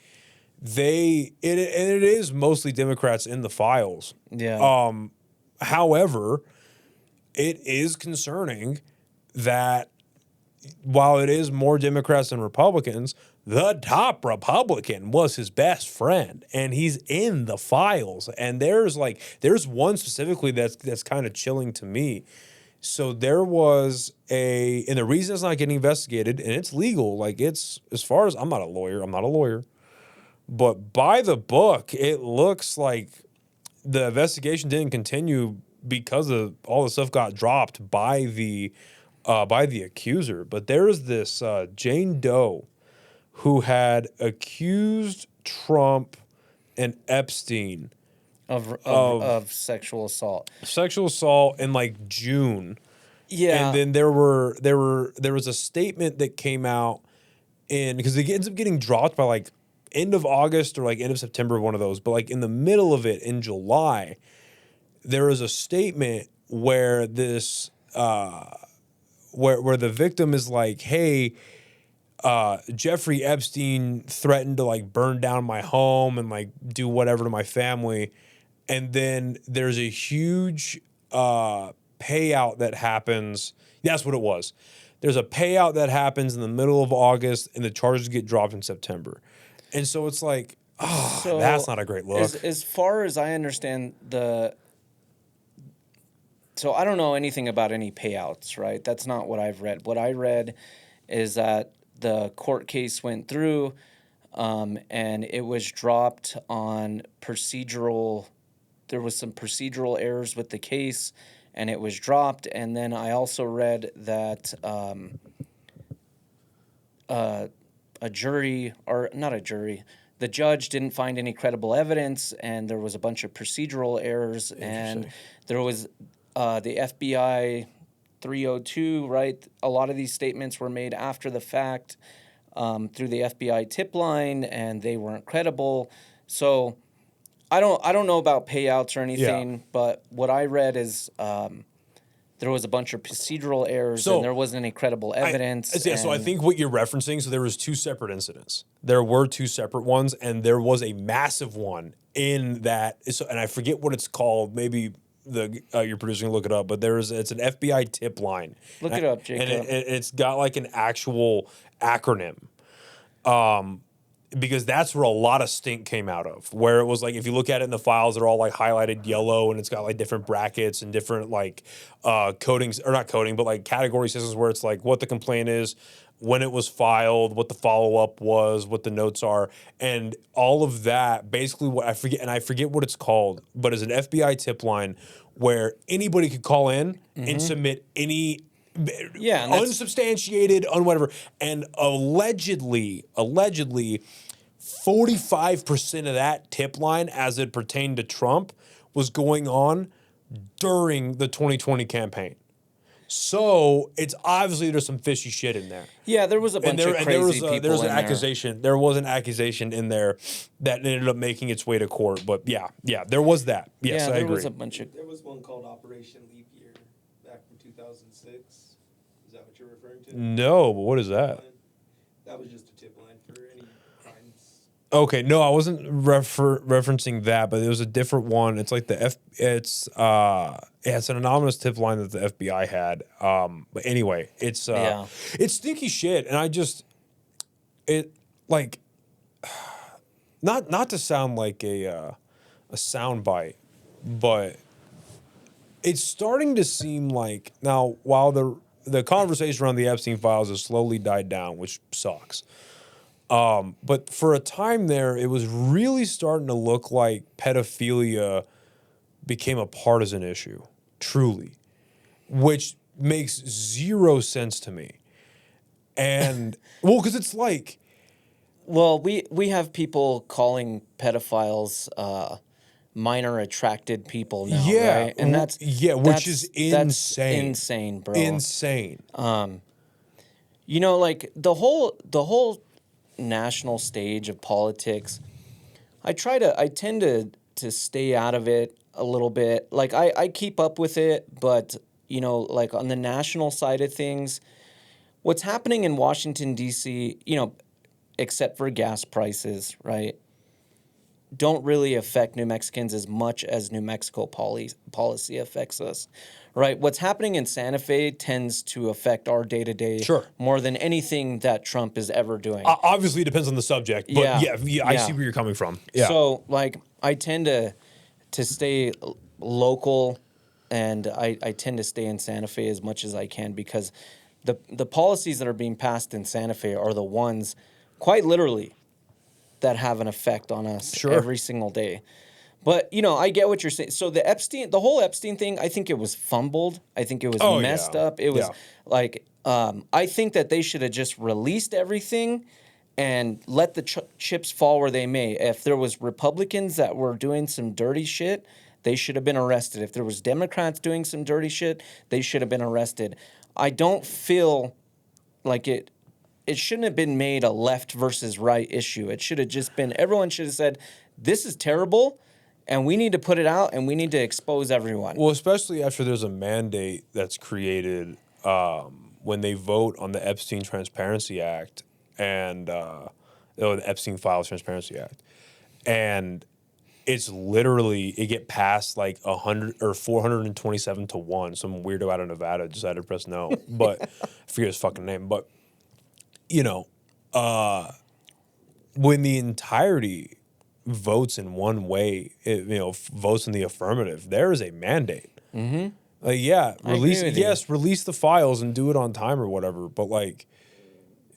it is mostly Democrats in the files. Yeah. However, it is concerning that while it is more Democrats than Republicans, the top Republican was his best friend, and he's in the files. And there's one specifically that's kind of chilling to me. So there was and the reason it's not getting investigated, and it's legal, like it's, as far as, I'm not a lawyer, but by the book, it looks like the investigation didn't continue because of all the stuff got dropped by the by the accuser. But there is this Jane Doe who had accused Trump and Epstein of sexual assault. Sexual assault in like June. Yeah. And then there was a statement that came out because it ends up getting dropped by like end of August or like end of September, one of those. But like in the middle of it in July, there was a statement where this where the victim is like, hey, Jeffrey Epstein threatened to like burn down my home and like do whatever to my family. And then there's a huge payout that happens. That's what it was. There's a payout that happens in the middle of August and the charges get dropped in September. And so it's like, that's not a great look. As far as I understand so I don't know anything about any payouts, right? That's not what I've read. What I read is that the court case went through and it was dropped on procedural. There was some procedural errors with the case and it was dropped. And then I also read that a jury, or not a jury, the judge didn't find any credible evidence and there was a bunch of procedural errors and there was the FBI 302, right? A lot of these statements were made after the fact through the FBI tip line and they weren't credible. So I don't know about payouts or anything, but what I read is there was a bunch of procedural errors and there wasn't any credible evidence. So I think what you're referencing, so there was two separate incidents. There were two separate ones, and there was a massive one in that, and I forget what it's called. Maybe your producer can look it up, but it's an FBI tip line. Look it up, Jacob. And it's got like an actual acronym. Because that's where a lot of stink came out of, where it was like, if you look at it in the files, they're all like highlighted yellow and it's got like different brackets and different like codings, or not coding, but like category systems where it's like what the complaint is, when it was filed, what the follow-up was, what the notes are, and all of that. Basically what I forget what it's called, but it's an FBI tip line where anybody could call in and submit any unsubstantiated, whatever. And allegedly, 45% of that tip line, as it pertained to Trump, was going on during the 2020 campaign. So it's obviously there's some fishy shit in there. Yeah, there was a bunch of crazy people. There was an accusation. There was an accusation in there that ended up making its way to court. But yeah, there was that. Yes, I agree. There was one called Operation Leap Year back in 2006. Is that what you're referring to? No, but what is that? That was just a tip line for any crimes. Okay, no, I wasn't referencing that, but it was a different one. It's like it's an anonymous tip line that the FBI had. But anyway, it's stinky shit, and not to sound like a soundbite, but it's starting to seem like now, while the conversation around the Epstein files has slowly died down, which sucks. But for a time there, it was really starting to look like pedophilia became a partisan issue, truly, which makes zero sense to me. And, well, because it's like... Well, we have people calling pedophiles minor attracted people now, right? And which is insane. That's insane, bro. Insane. You know, like the whole national stage of politics, I tend to stay out of it a little bit. Like I keep up with it, but you know, like on the national side of things, what's happening in Washington D.C., you know, except for gas prices, right, don't really affect New Mexicans as much as New Mexico policy affects us, right? What's happening in Santa Fe tends to affect our day-to-day more than anything that Trump is ever doing. Obviously, it depends on the subject, but I see where you're coming from. Yeah. So, like, I tend to stay local, and I tend to stay in Santa Fe as much as I can because the policies that are being passed in Santa Fe are the ones, quite literally, that have an effect on us every single day. But, you know, I get what you're saying. So the whole Epstein thing, I think it was fumbled. I think it was messed up. It was like, I think that they should have just released everything and let the chips fall where they may. If there was Republicans that were doing some dirty shit, they should have been arrested. If there was Democrats doing some dirty shit, they should have been arrested. I don't feel like it shouldn't have been made a left versus right issue. It should have just been, everyone should have said, this is terrible, and we need to put it out, and we need to expose everyone. Well, especially after there's a mandate that's created when they vote on the Epstein Transparency Act and the Epstein Files Transparency Act. And it's literally, it get passed like 100 or 427 to 1. Some weirdo out of Nevada decided to press no. But I forget his fucking name. But, you know, when the entirety votes in one way, votes in the affirmative, there is a mandate. Mm-hmm. Like, release the files and do it on time or whatever. But like,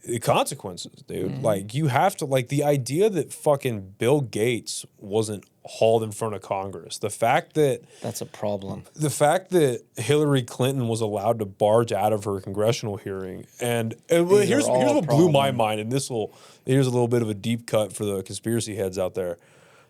the consequences, dude. Mm-hmm. Like, you have to, like, the idea that fucking Bill Gates wasn't hauled in front of Congress, the fact that that's a problem. The fact that Hillary Clinton was allowed to barge out of her congressional hearing, and here's what blew my mind, and here's a little bit of a deep cut for the conspiracy heads out there.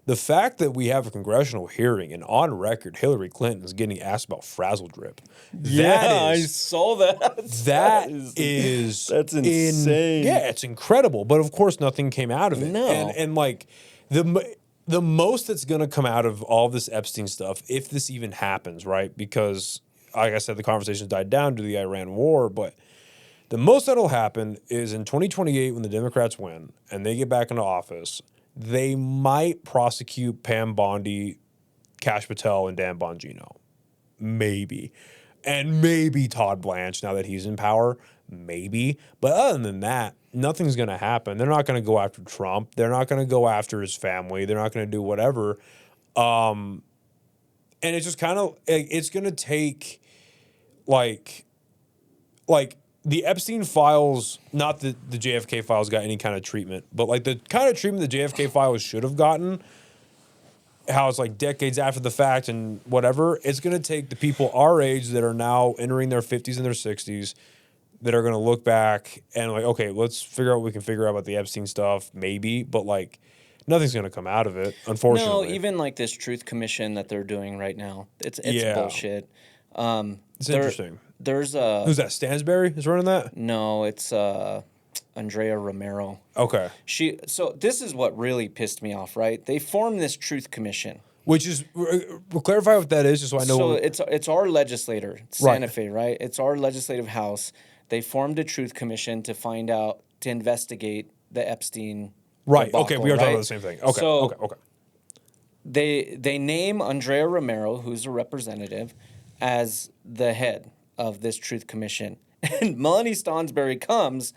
The fact that we have a congressional hearing and on record Hillary Clinton is getting asked about frazzle drip. I saw that. That's insane. It's incredible. But of course, nothing came out of it. No. And like the most that's going to come out of all this Epstein stuff, if this even happens, right? Because, like I said, the conversation died down due to the Iran war, but the most that'll happen is in 2028 when the Democrats win and they get back into office, they might prosecute Pam Bondi, Kash Patel, and Dan Bongino. Maybe. And maybe Todd Blanche now that he's in power. Maybe. But other than that, nothing's going to happen. They're not going to go after Trump. They're not going to go after his family. They're not going to do whatever. And it's just kind of, it's going to take like the Epstein files, not that the JFK files got any kind of treatment, but like the kind of treatment the JFK files should have gotten, how it's like decades after the fact and whatever, it's going to take the people our age that are now entering their 50s and their 60s that are going to look back and like, okay, let's figure out what we can figure out about the Epstein stuff, maybe, but like nothing's going to come out of it, unfortunately. No, even like this Truth Commission that they're doing right now, it's bullshit. It's interesting. There's who's that? Stansberry is running that? No, it's Andrea Romero. Okay. So this is what really pissed me off, right? They formed this Truth Commission. Which is, we'll clarify what that is just so I know. So it's our legislator, Santa Fe, right? It's our legislative house. They formed a Truth Commission to investigate the Epstein debacle, okay, we are talking about the same thing. Okay, so okay. They name Andrea Romero, who's a representative, as the head of this Truth Commission. And Melanie Stansberry comes,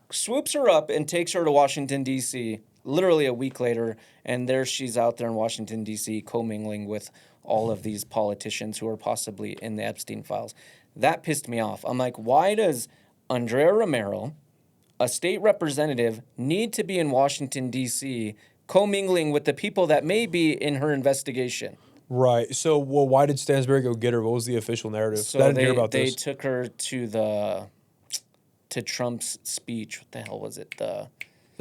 swoops her up, and takes her to Washington, D.C., literally a week later, and there she's out there in Washington, D.C., commingling with all of these politicians who are possibly in the Epstein files. That pissed me off. I'm like, why does Andrea Romero, a state representative, need to be in Washington, D.C., commingling with the people that may be in her investigation? Right. So, why did Stansberry go get her? What was the official narrative? So I didn't hear about this. They took her to Trump's speech. What the hell was it? The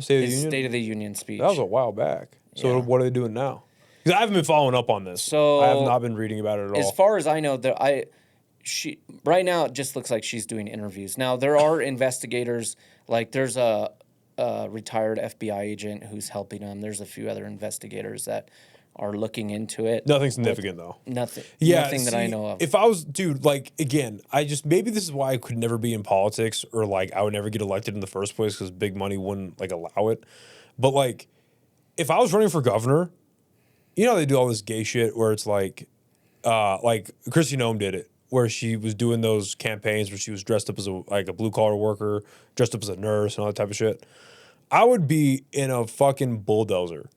State of the Union speech. That was a while back. So what are they doing now? Because I haven't been following up on this. So I have not been reading about it at all. As far as I know, she right now it just looks like she's doing interviews. Now there are investigators. Like there's a retired FBI agent who's helping them. There's a few other investigators that are looking into it. Nothing significant though. Nothing. Yeah, nothing that I know of. If I was, dude, like again, maybe this is why I could never be in politics or like I would never get elected in the first place because big money wouldn't like allow it. But like, if I was running for governor, you know they do all this gay shit where it's like Kristi Noem did it, where she was doing those campaigns where she was dressed up as a blue collar worker, dressed up as a nurse and all that type of shit. I would be in a fucking bulldozer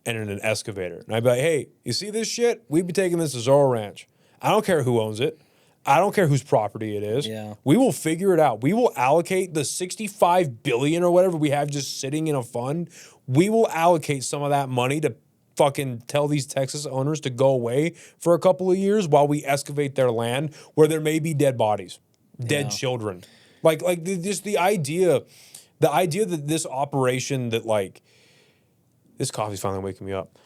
and in an excavator. And I'd be like, hey, you see this shit? We'd be taking this to Zorro Ranch. I don't care who owns it. I don't care whose property it is. Yeah. We will figure it out. We will allocate the $65 billion or whatever we have just sitting in a fund. We will allocate some of that money to fucking tell these Texas owners to go away for a couple of years while we excavate their land where there may be dead bodies, dead children. Just the idea that this operation that like, this coffee's finally waking me up.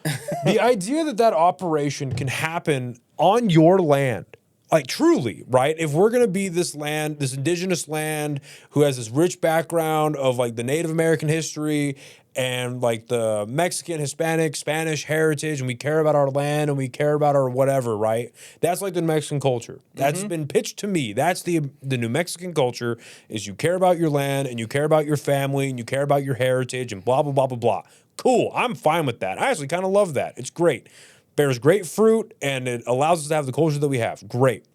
The idea that operation can happen on your land, like truly, right? If we're going to be this land, this indigenous land who has this rich background of like the Native American history and like the Mexican, Hispanic, Spanish heritage, and we care about our land and we care about our whatever, right? That's like the New Mexican culture. That's been pitched to me. That's the New Mexican culture is you care about your land and you care about your family and you care about your heritage and blah, blah, blah, blah, blah. Cool. I'm fine with that. I actually kind of love that. It's great. Bears great fruit and it allows us to have the culture that we have. Great.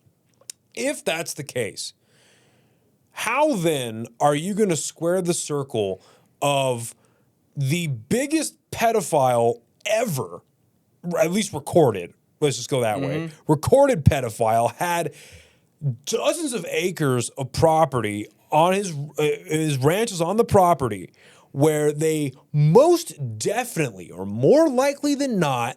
If that's the case, how then are you going to square the circle of the biggest pedophile ever, at least recorded, let's just go that way, recorded pedophile, had dozens of acres of property on his ranch is on the property where they most definitely or more likely than not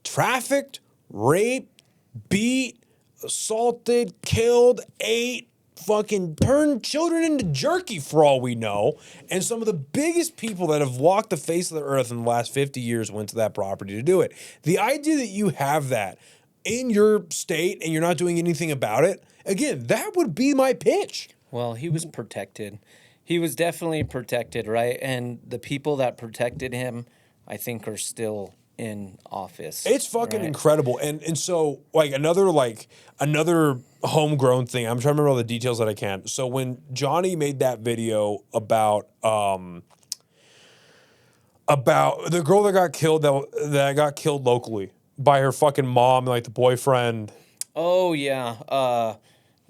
trafficked, raped, beat, assaulted, killed, ate, fucking turned children into jerky for all we know. And some of the biggest people that have walked the face of the earth in the last 50 years went to that property to do it. The idea that you have that in your state and you're not doing anything about it, again, that would be my pitch. Well, he was protected. He was definitely protected, right? And the people that protected him, I think, are still in office. It's fucking incredible. And so another homegrown thing, I'm trying to remember all the details that I can. So when Johnny made that video about the girl that got killed that got killed locally by her fucking mom and like the boyfriend. Oh yeah.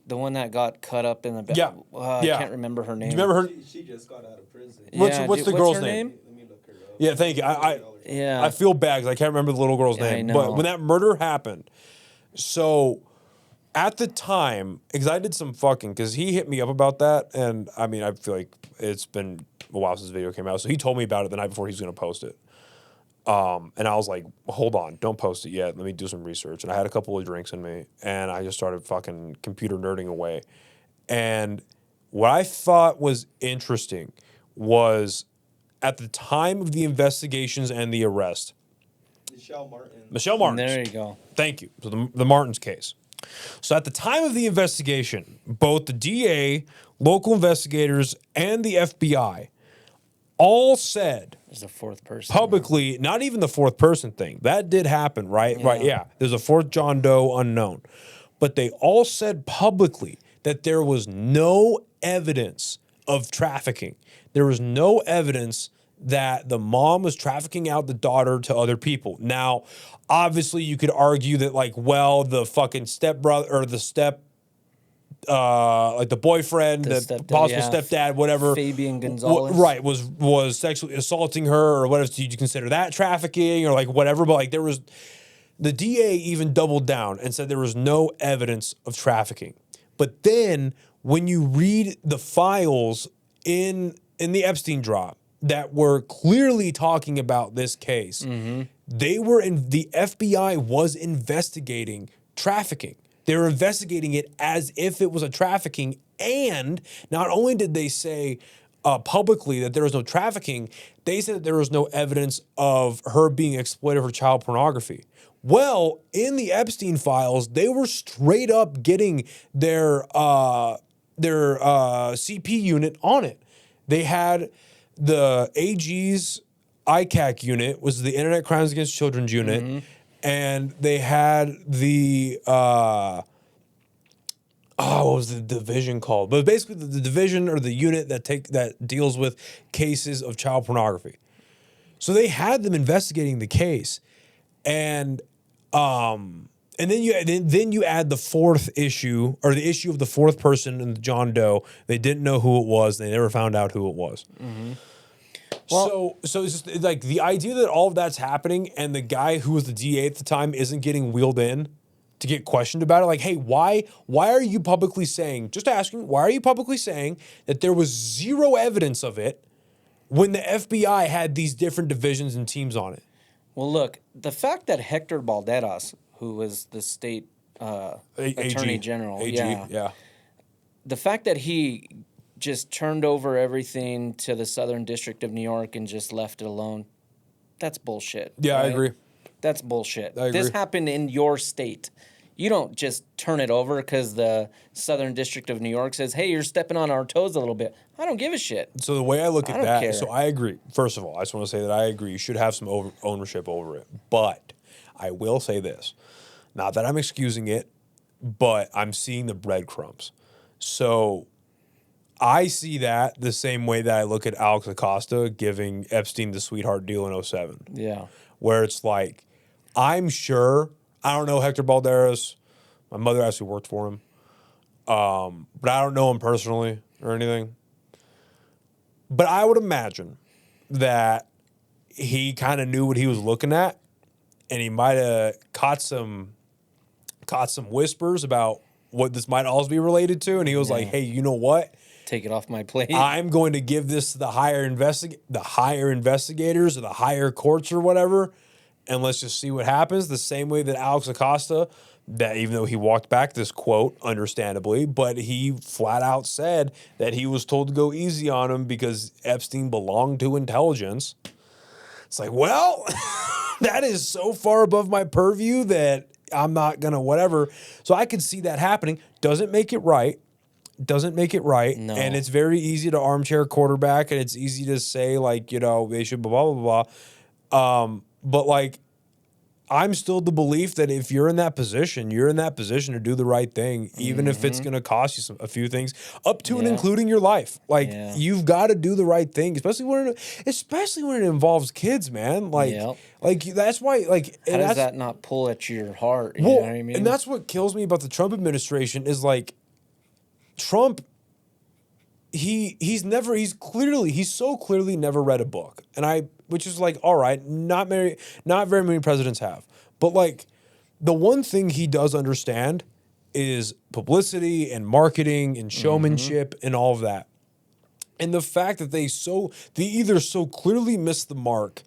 The one that got cut up in the back. Yeah. I can't remember her name. Do you remember her? She just got out of prison. What's the girl's name? Let me look her up. Yeah, thank you. I feel bad because I can't remember the little girl's name. But when that murder happened, so at the time, because I did some fucking, because he hit me up about that, and I mean, I feel like it's been a while since the video came out, so he told me about it the night before he was going to post it. And I was like, hold on, don't post it yet. Let me do some research. And I had a couple of drinks in me, and I just started fucking computer nerding away. And what I thought was interesting was at the time of the investigations and the arrest, Michelle Martins. There you go. Thank you. So the Martins case. So at the time of the investigation, both the DA, local investigators, and the FBI all said there's a fourth person publicly, not even the fourth person thing. That did happen, right? Yeah. Right, yeah. There's a fourth John Doe unknown. But they all said publicly that there was no evidence of trafficking. There was no evidence that the mom was trafficking out the daughter to other people. Now, obviously, you could argue that, like, well, the fucking stepbrother or the like the boyfriend, the possible stepdad, whatever, Fabian Gonzalez, right, was sexually assaulting her or whatever. So you consider that trafficking or like whatever? But like there was, the DA even doubled down and said there was no evidence of trafficking. But then when you read the files in the Epstein drop that were clearly talking about this case, they were the FBI was investigating trafficking. They were investigating it as if it was a trafficking. And not only did they say publicly that there was no trafficking, they said that there was no evidence of her being exploited for child pornography. Well, in the Epstein files, they were straight up getting their CP unit on it. They had the AG's ICAC unit, was the Internet Crimes Against Children's unit, and they had the what was the division called? But basically the division or the unit that deals with cases of child pornography. So they had them investigating the case, and then you add the fourth issue or the issue of the fourth person in the John Doe. They didn't know who it was. They never found out who it was. Well, so it's just like the idea that all of that's happening and the guy who was the DA at the time isn't getting wheeled in to get questioned about it. Like, hey, why are you publicly saying, just asking, why are you publicly saying that there was zero evidence of it when the FBI had these different divisions and teams on it? Well, look, the fact that Hector Balderas, who was the state attorney general, yeah. The fact that he just turned over everything to the Southern District of New York and just left it alone, that's bullshit. Yeah, right? I agree. That's bullshit. I agree. This happened in your state. You don't just turn it over because the Southern District of New York says, hey, you're stepping on our toes a little bit. I don't give a shit. So the way I look at don't that, care. so I agree. First of all, I just want to say that I agree. You should have some ownership over it. But I will say this. Not that I'm excusing it, but I'm seeing the breadcrumbs. So I see that the same way that I look at Alex Acosta giving Epstein the sweetheart deal in 2007. Yeah. Where it's like, I'm sure, I don't know Hector Balderas. My mother actually worked for him. But I don't know him personally or anything. But I would imagine that he kind of knew what he was looking at, and he might have caught some whispers about what this might also be related to, and he was like, hey, you know what? Take it off my plate. I'm going to give this to the higher investigators or the higher courts or whatever, and let's just see what happens. The same way that Alex Acosta, that even though he walked back this quote, understandably, but he flat out said that he was told to go easy on him because Epstein belonged to intelligence. It's like, well, that is so far above my purview that I'm not going to whatever. So I could see that happening. Doesn't make it right. No. And it's very easy to armchair quarterback, and it's easy to say, like, they should blah, blah, blah. But, like, I'm still the belief that if you're in that position, to do the right thing, even if it's going to cost you a few things, up to and including your life. Like, you've got to do the right thing, especially when it involves kids, man. Like, that's why, like, how does that not pull at your heart? You know what I mean? And that's what kills me about the Trump administration is, like, Trump, he's so clearly never read a book. Which is like, all right, not very many presidents have. But like the one thing he does understand is publicity and marketing and showmanship and all of that. And the fact that they either so clearly missed the mark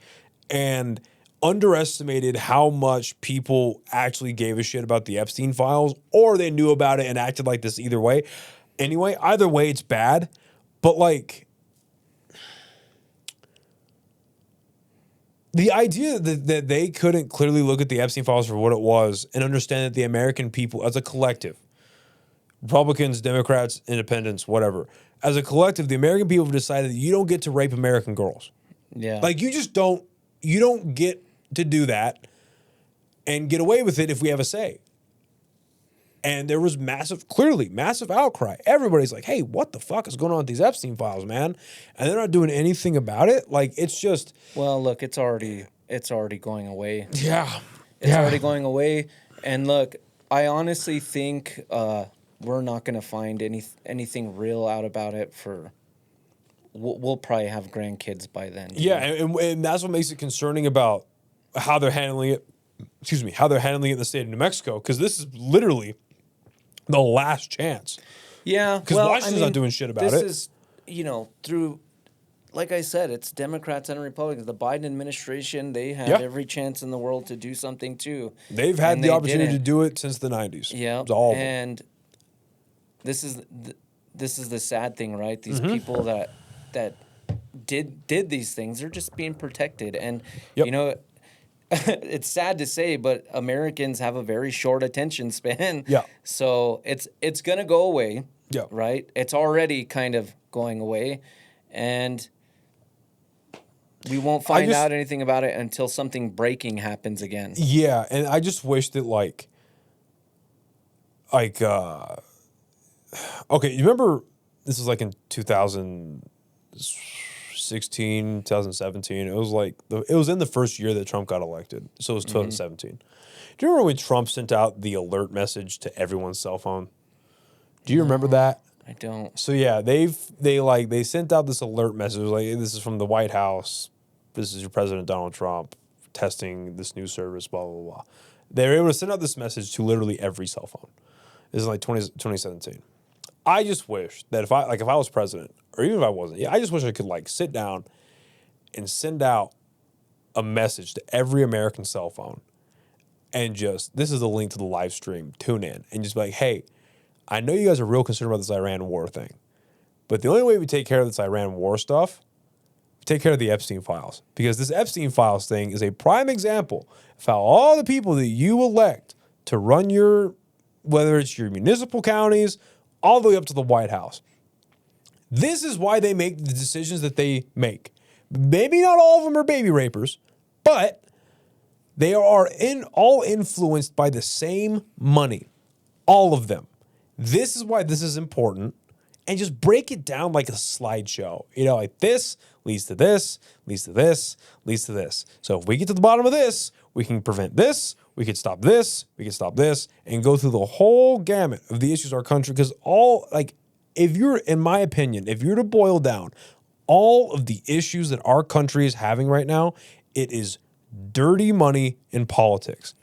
and underestimated how much people actually gave a shit about the Epstein files, or they knew about it and acted like this either way. Anyway, either way, it's bad. But like, the idea that they couldn't clearly look at the Epstein files for what it was and understand that the American people as a collective, Republicans, Democrats, Independents, whatever, as a collective, the American people have decided that you don't get to rape American girls. Yeah. Like, you don't get to do that and get away with it if we have a say. And there was massive outcry. Everybody's like, hey, what the fuck is going on with these Epstein files, man? And they're not doing anything about it. Like, it's just... Well, look, it's already going away. Yeah. It's already going away. And look, I honestly think we're not going to find anything real out about it for... We'll probably have grandkids by then. Yeah, and that's what makes it concerning about how they're handling it. How they're handling it in the state of New Mexico, because this is literally the last chance. Yeah, because Washington's not doing shit about it. This is, through, like I said, it's Democrats and Republicans. The Biden administration, they had every chance in the world to do something too. They've had the opportunity to do it since the 90s. Yeah, and this is the sad thing, right? These people that did these things, they're just being protected, and it's sad to say, but Americans have a very short attention span. Yeah. So it's gonna go away. Yeah. Right. It's already kind of going away, and we won't find out anything about it until something breaking happens again. Yeah, and I just wish that okay, you remember this was like in 2016, 2017. It was in the first year that Trump got elected. So it was 2017. Do you remember when Trump sent out the alert message to everyone's cell phone? Do you remember that? I don't. So yeah, they sent out this alert message. It was like, this is from the White House. This is your President Donald Trump testing this new service, blah, blah, blah. They were able to send out this message to literally every cell phone. This is like 2017. I just wish that if I was president, or even if I wasn't, I just wish I could sit down and send out a message to every American cell phone and just, this is a link to the live stream, tune in, and just be like, hey, I know you guys are real concerned about this Iran war thing, but the only way we take care of this Iran war stuff, we take care of the Epstein files. Because this Epstein files thing is a prime example of how all the people that you elect to run your, whether it's your municipal counties, all the way up to the White House, this is why they make the decisions that they make. Maybe not all of them are baby rapers, but they are all influenced by the same money. All of them. This is why this is important. And just break it down like a slideshow. You know, like this leads to this, leads to this, leads to this. So if we get to the bottom of this, we can prevent this, we could stop this, we could stop this, and go through the whole gamut of the issues of our country. Because if you're, in my opinion, if you're to boil down all of the issues that our country is having right now, it is dirty money in politics.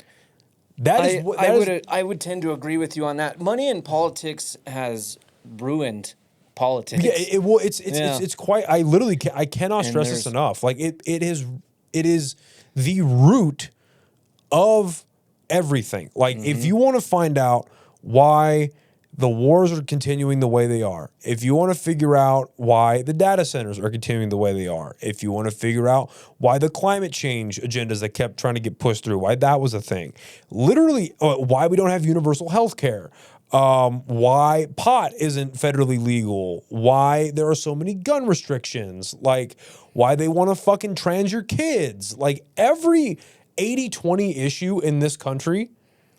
I would tend to agree with you on that. Money in politics has ruined politics. Yeah, it's quite. I cannot stress this enough. Like it is the root of everything. Like if you want to find out why the wars are continuing the way they are, if you want to figure out why the data centers are continuing the way they are, if you want to figure out why the climate change agendas that kept trying to get pushed through, why that was a thing, literally why we don't have universal health care, why pot isn't federally legal, why there are so many gun restrictions, like why they want to fucking trans your kids, like every 80-20 issue in this country,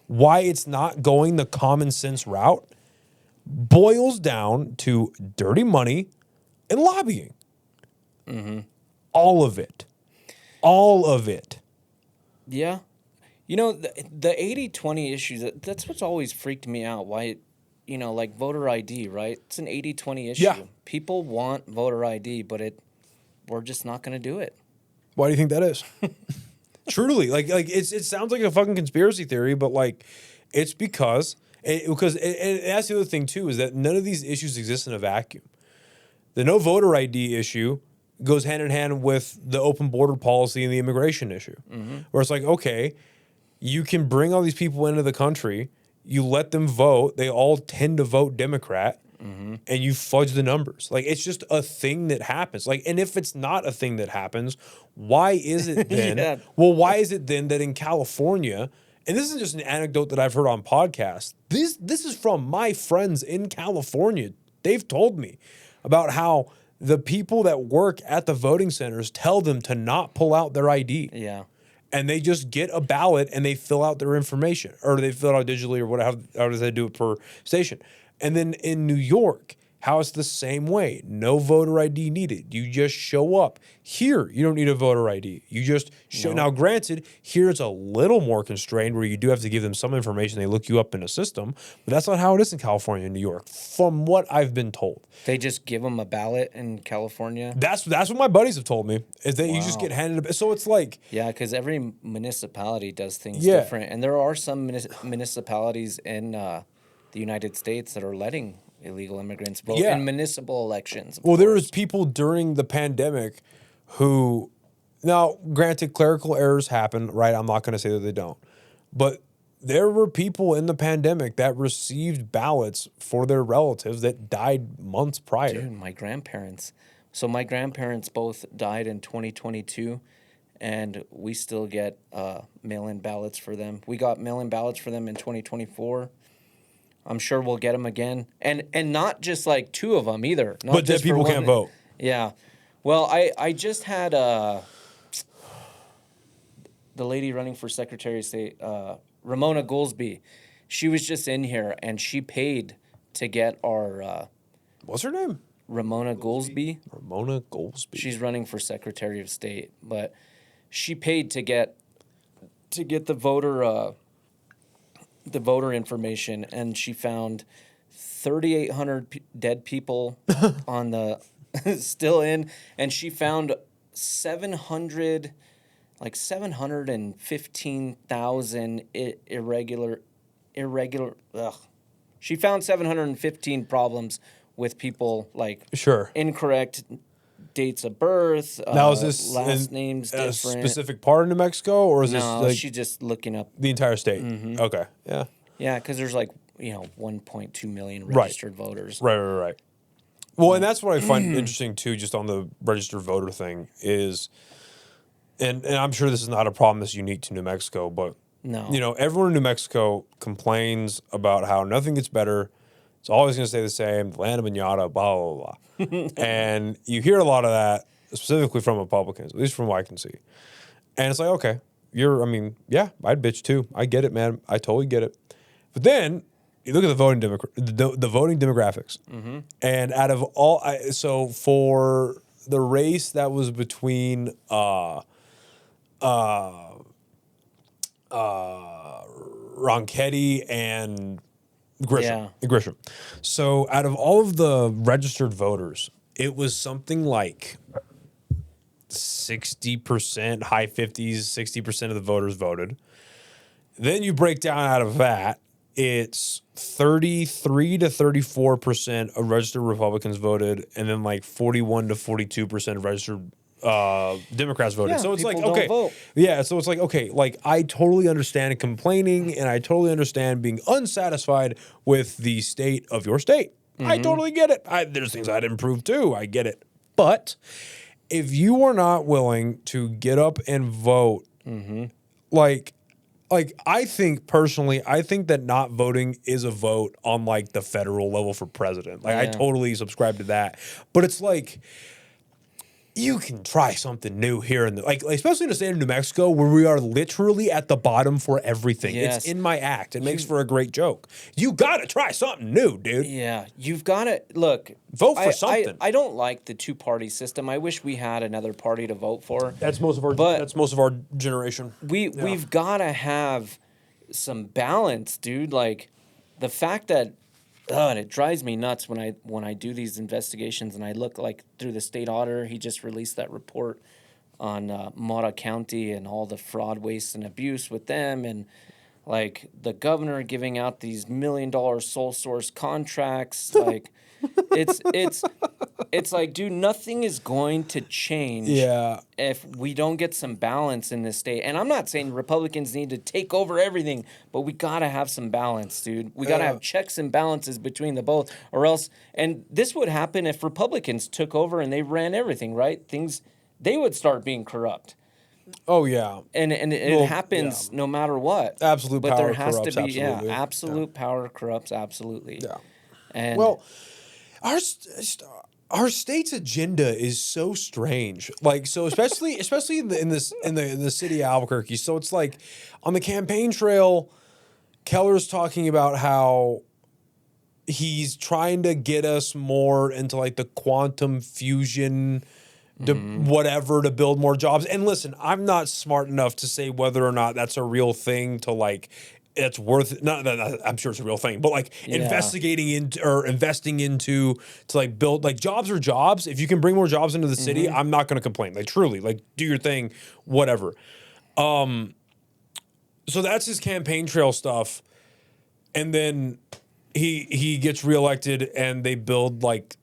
why it's not going the common sense route, boils down to dirty money and lobbying. Mm-hmm. All of it. All of it. Yeah. You know, the 80-20 issues, that's what's always freaked me out. Why, like voter ID, right? It's an 80-20 issue. Yeah. People want voter ID, but we're just not going to do it. Why do you think that is? Truly, like it sounds like a fucking conspiracy theory, but like it's because that's the other thing too, is that none of these issues exist in a vacuum. The no voter ID issue goes hand in hand with the open border policy and the immigration issue, where it's like, okay, you can bring all these people into the country, you let them vote, they all tend to vote Democrat, and you fudge the numbers. Like, it's just a thing that happens. Like, and if it's not a thing that happens, why is it then? Yeah. Well, why is it then that in California, and this isn't just an anecdote that I've heard on podcasts, this is from my friends in California. They've told me about how the people that work at the voting centers tell them to not pull out their ID. Yeah. And they just get a ballot and they fill out their information, or they fill it out digitally, or whatever, how do they do it per station. And then in New York, how it's the same way. No voter ID needed. You just show up. Here, you don't need a voter ID. You just show. No. Now, granted, here it's a little more constrained where you do have to give them some information. They look you up in a system. But that's not how it is in California and New York, from what I've been told. They just give them a ballot in California? That's what my buddies have told me, is that you just get handed a. So it's like. Yeah, because every municipality does things different. And there are some municipalities in the United States that are letting illegal immigrants vote in municipal elections. Well, there was people during the pandemic who, now, granted, clerical errors happen, right? I'm not going to say that they don't. But there were people in the pandemic that received ballots for their relatives that died months prior. Dude, my grandparents. So my grandparents both died in 2022, and we still get mail-in ballots for them. We got mail-in ballots for them in 2024. I'm sure we'll get them again. And not just like two of them either. Not but just people can't vote. Yeah. Well, I just had the lady running for Secretary of State, Ramona Goolsbee. She was just in here, and she paid to get our... What's her name? Ramona Goolsbee. Ramona Goolsbee. She's running for Secretary of State. But she paid to get the voter... the voter information, and she found 3,800 dead people on the still in, and she found 715,000 irregular. She found 715 problems with people, like sure incorrect dates of birth. Now, is this last names a different? specific part of New Mexico, or is this like she's just looking up the entire state? Mm-hmm. Okay, yeah. Yeah, because there's like 1.2 million registered voters. Right. Well, and that's what I find interesting too, just on the registered voter thing is, and I'm sure this is not a problem that's unique to New Mexico, but No. Everyone in New Mexico complains about how nothing gets better. It's always going to stay the same. The land of manada, blah blah blah, and you hear a lot of that specifically from Republicans, at least from what I can see. And it's like, okay, I'd bitch too. I get it, man. I totally get it. But then you look at the voting the voting demographics, and out of all, so for the race that was between Ronchetti and Grisham. So out of all of the registered voters, it was something like 60%, high 50s, 60% of the voters voted. Then you break down out of that, it's 33 to 34% of registered Republicans voted, and then like 41 to 42% of registered Democrats voted. Yeah, so it's like, people okay. don't vote. Yeah, so it's like, okay, like I totally understand complaining, and I totally understand being unsatisfied with the state of your state. I totally get it. There's things I'd improve too. I get it. But if you are not willing to get up and vote, like I think personally, I think that not voting is a vote on like the federal level for president. Like I totally subscribe to that. But it's like you can try something new here and like especially in the state of New Mexico where we are literally at the bottom for everything. Yes. It's in my act. It makes for a great joke. You got to try something new, dude. Yeah, you've got to look. Vote for something. I don't like the two-party system. I wish we had another party to vote for. That's most of our generation. We've got to have some balance, dude. Like the fact that and it drives me nuts when I do these investigations and I look like through the state auditor. He just released that report on Mata County and all the fraud, waste, and abuse with them, and like the governor giving out these $1 million sole source contracts. Like it's like, dude, nothing is going to change if we don't get some balance in this state. And I'm not saying Republicans need to take over everything, but we got to have some balance, dude. We got to have checks and balances between the both, or else, and this would happen if Republicans took over and they ran everything, right? They would start being corrupt. Oh yeah, and it happens no matter what. Absolute but power there has corrupts, to be absolutely. absolute power corrupts absolutely. Yeah, and well, our state's agenda is so strange. Like so, especially in the city of Albuquerque. So it's like on the campaign trail, Keller's talking about how he's trying to get us more into like the quantum fusion. To build more jobs. And listen, I'm not smart enough to say whether or not that's a real thing to like it's worth not I'm sure it's a real thing, but like investing into to like build like jobs are jobs. If you can bring more jobs into the city, I'm not gonna complain. Like truly, like do your thing, whatever. So that's his campaign trail stuff. And then he gets reelected and they build like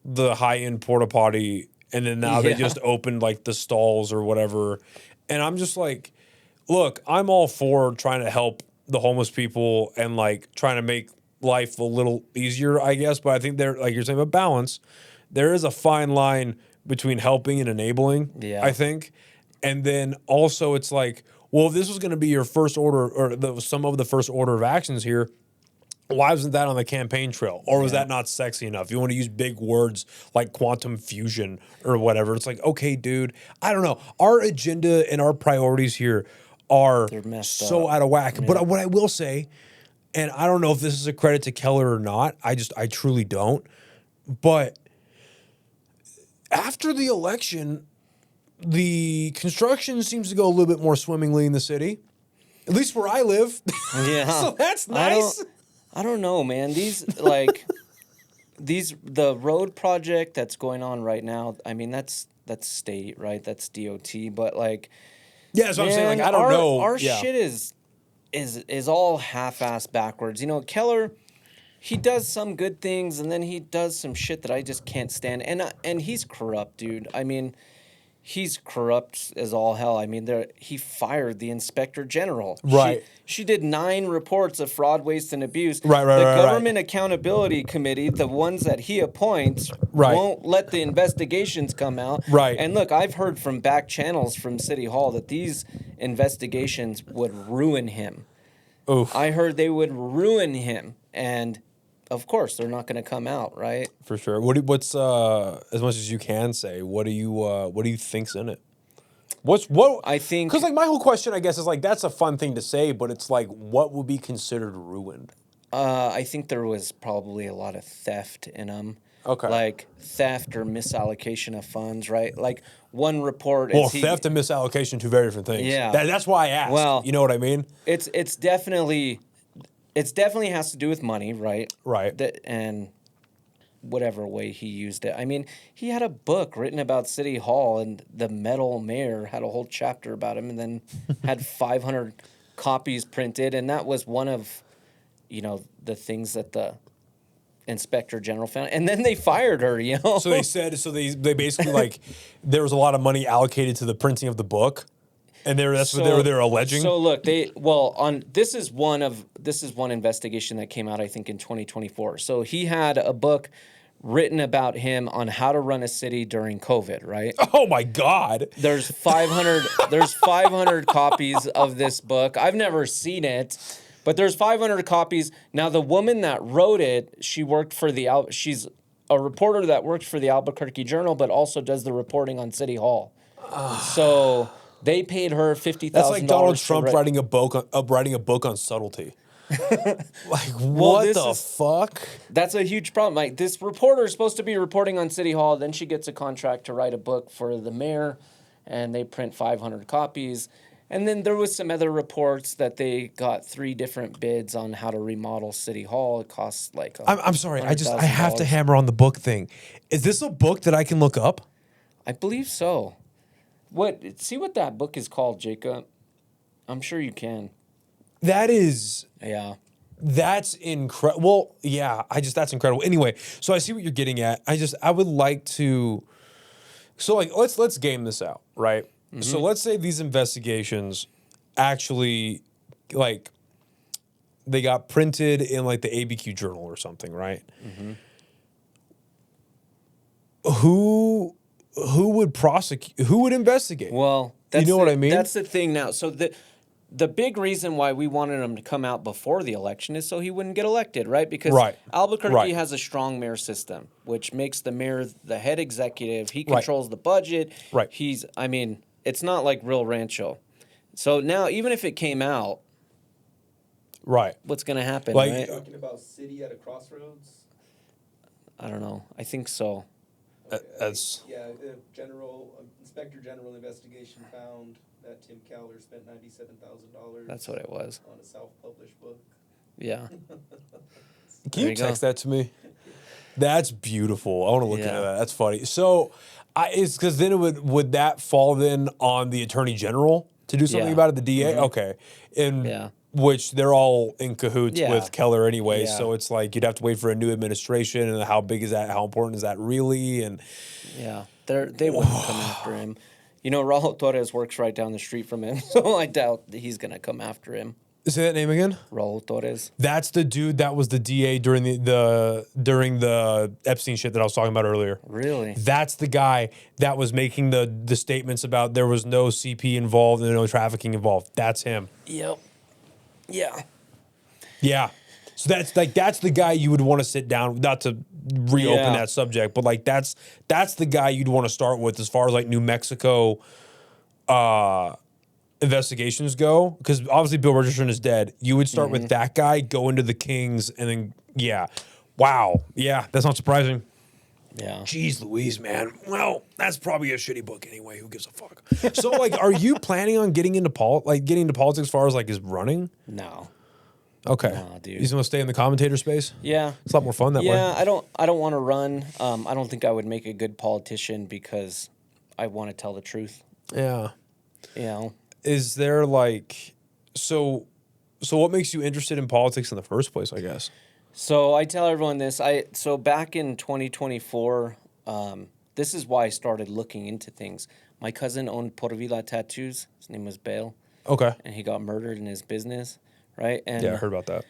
the high-end porta potty. And then now they just opened like the stalls or whatever. And I'm just like, look, I'm all for trying to help the homeless people and like trying to make life a little easier, I guess. But I think there, like you're saying, about balance, there is a fine line between helping and enabling, I think. And then also it's like, well, if this was going to be your first order or some of the first order of actions here, why wasn't that on the campaign trail? Or was that not sexy enough? You want to use big words like quantum fusion or whatever. It's like, okay, dude, I don't know. Our agenda and our priorities here are so out of whack. Yeah. But what I will say, and I don't know if this is a credit to Keller or not, I truly don't. But after the election, the construction seems to go a little bit more swimmingly in the city. At least where I live. Yeah. So that's nice. I don't know, man. The road project that's going on right now, I mean, that's state, right? That's DOT, but like, yeah, that's what I'm saying. Like, I don't know. Our shit is all half-assed backwards. You know, Keller, he does some good things, and then he does some shit that I just can't stand. And he's corrupt, dude. I mean, he's corrupt as all hell. I mean, he fired the inspector general. Right. She did 9 reports of fraud, waste, and abuse. Right. The Government Accountability Committee, the ones that he appoints, won't let the investigations come out. Right. And look, I've heard from back channels from City Hall that these investigations would ruin him. Oof. I heard they would ruin him, and of course they're not going to come out, right? For sure. What's as much as you can say? What do you think's in it? What I think, because like my whole question, I guess, is like that's a fun thing to say, but it's like what would be considered ruined? I think there was probably a lot of theft in them. Okay. Like theft or misallocation of funds, right? Like one report. Well, theft and misallocation, 2 very different things. Yeah. That's why I asked. Well, you know what I mean? It's definitely has to do with money, right? Right. And whatever way he used it. I mean, he had a book written about City Hall, and the metal mayor had a whole chapter about him, and then had 500 copies printed, and that was one of, the things that the inspector general found, and then they fired her. So they basically like there was a lot of money allocated to the printing of the book, and that's what they were alleging. So look, this is one investigation that came out, I think, in 2024. So he had a book written about him on how to run a city during COVID, right? Oh my God! There's 500 copies of this book. I've never seen it. But there's 500 copies. Now, the woman that wrote it, she's a reporter that works for the Albuquerque Journal, but also does the reporting on City Hall. So they paid her $50,000. That's like Donald Trump writing a book on subtlety. Like, what the fuck? That's a huge problem. Like, this reporter is supposed to be reporting on City Hall, then she gets a contract to write a book for the mayor, and they print 500 copies. And then there was some other reports that they got 3 different bids on how to remodel City Hall. It costs like I'm sorry. I have to hammer on the book thing. Is this a book that I can look up? I believe so. See what that book is called, Jacob. I'm sure you can. That is. Yeah. That's incredible. Well, yeah. That's incredible. Anyway, so I see what you're getting at. I would like to. So like let's game this out, right? Mm-hmm. So let's say these investigations actually, like, they got printed in like the ABQ Journal or something, right? Mm-hmm. Who would prosecute? Who would investigate? Well, what I mean. That's the thing now. So the big reason why we wanted him to come out before the election is so he wouldn't get elected, right? Because Albuquerque has a strong mayor system, which makes the mayor the head executive. He controls the budget. Right. It's not like real Rancho. So now, even if it came out, what's going to happen? Like, right? Talking about city at a crossroads? I don't know. I think so. Inspector General investigation found that Tim Cowler spent $97,000. That's what it was. On a self-published book. Yeah. Can you text that to me? That's beautiful. I want to look into that. That's funny. So, it's because then would that fall then on the Attorney General to do something about it? The DA, okay, and which they're all in cahoots with Keller anyway. Yeah. So it's like you'd have to wait for a new administration, and how big is that? How important is that really? And they wouldn't come after him. Raul Torres works right down the street from him, so I doubt that he's gonna come after him. Say that name again. Raul Torres. That's the dude that was the DA during the Epstein shit that I was talking about earlier. Really? That's the guy that was making the statements about there was no CP involved and no trafficking involved. That's him. Yep. Yeah. Yeah. So that's the guy you would want to sit down, not to reopen that subject, but like that's the guy you'd want to start with as far as like New Mexico investigations go, because obviously Bill Richardson is dead. You would start with that guy, go into the Kings, and then wow, that's not surprising. Yeah. Jeez Louise, man. Well, that's probably a shitty book anyway. Who gives a fuck? So like, are you planning on getting into politics as far as like his running? No. Okay. No, dude. He's gonna stay in the commentator space? Yeah. It's a lot more fun that way. Yeah, I don't want to run. I don't think I would make a good politician because I want to tell the truth. Yeah. Yeah. Is there like so what makes you interested in politics in the first place, I guess? So I tell everyone this. So back in 2024, this is why I started looking into things. My cousin owned Por Vida Tattoos. His name was Bale. Okay. And he got murdered in his business, right? And Yeah, I heard about that.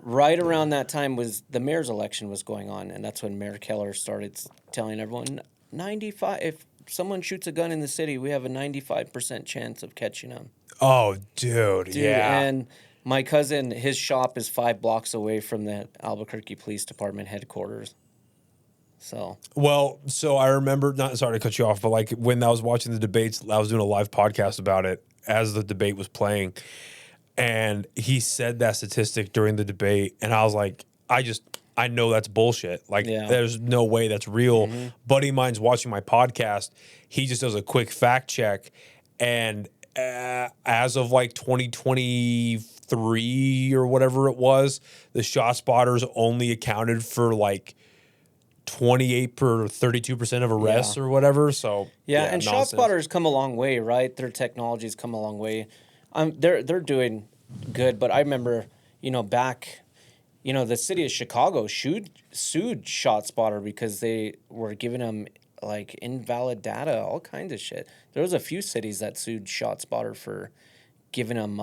right around that time was the mayor's election was going on, and that's when Mayor Keller started telling everyone 95. If someone shoots a gun in the city, we have a 95% chance of catching them. Oh, dude, yeah. And my cousin, his shop is 5 blocks away from the Albuquerque Police Department headquarters. So I remember, not sorry to cut you off, but like when I was watching the debates, I was doing a live podcast about it as the debate was playing, and he said that statistic during the debate, and I was like, I know that's bullshit. Like, there's no way that's real. Mm-hmm. Buddy of mine's watching my podcast. He just does a quick fact check, and as of like 2023 or whatever it was, the shot spotters only accounted for like 28 or 32% of arrests or whatever. So and shot spotters come a long way, right? Their technology's come a long way. They're doing good, but I remember, back, the city of Chicago sued ShotSpotter because they were giving them like invalid data, all kinds of shit. There was a few cities that sued ShotSpotter for giving them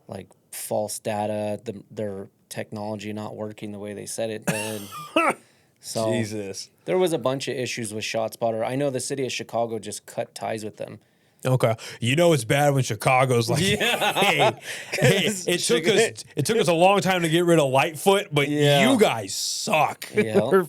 like false data, their technology not working the way they said it did. So Jesus. There was a bunch of issues with ShotSpotter. I know the city of Chicago just cut ties with them. Okay, it's bad when Chicago's like, hey, it took us a long time to get rid of Lightfoot, but you guys suck. Yeah.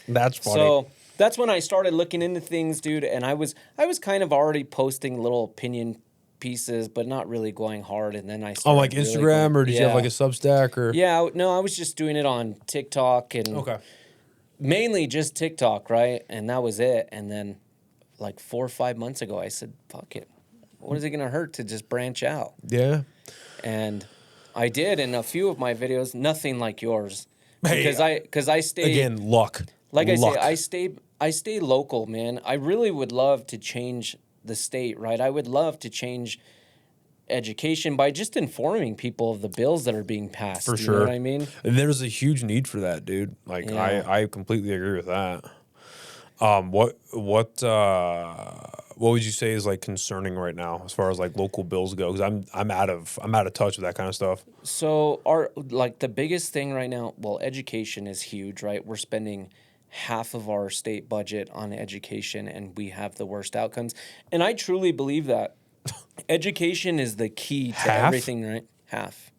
That's funny. So that's when I started looking into things, dude, and I was kind of already posting little opinion pieces, but not really going hard. And then I started on like Instagram, or did you have like a Substack or? Yeah, no, I was just doing it on TikTok and mainly just TikTok, right? And that was it. And then like 4 or 5 months ago, I said, fuck it. What is it going to hurt to just branch out? Yeah. And I did in a few of my videos, nothing like yours. Hey, because I stay... Again, luck. Like I say, I stay local, man. I really would love to change the state, right? I would love to change education by just informing people of the bills that are being passed. For sure. You know what I mean? And there's a huge need for that, dude. Like, I completely agree with that. What would you say is like concerning right now as far as like local bills go? Because I'm out of touch with that kind of stuff. So the biggest thing right now, well, education is huge, right? We're spending half of our state budget on education, and we have the worst outcomes. And I truly believe that education is the key to everything, right? Half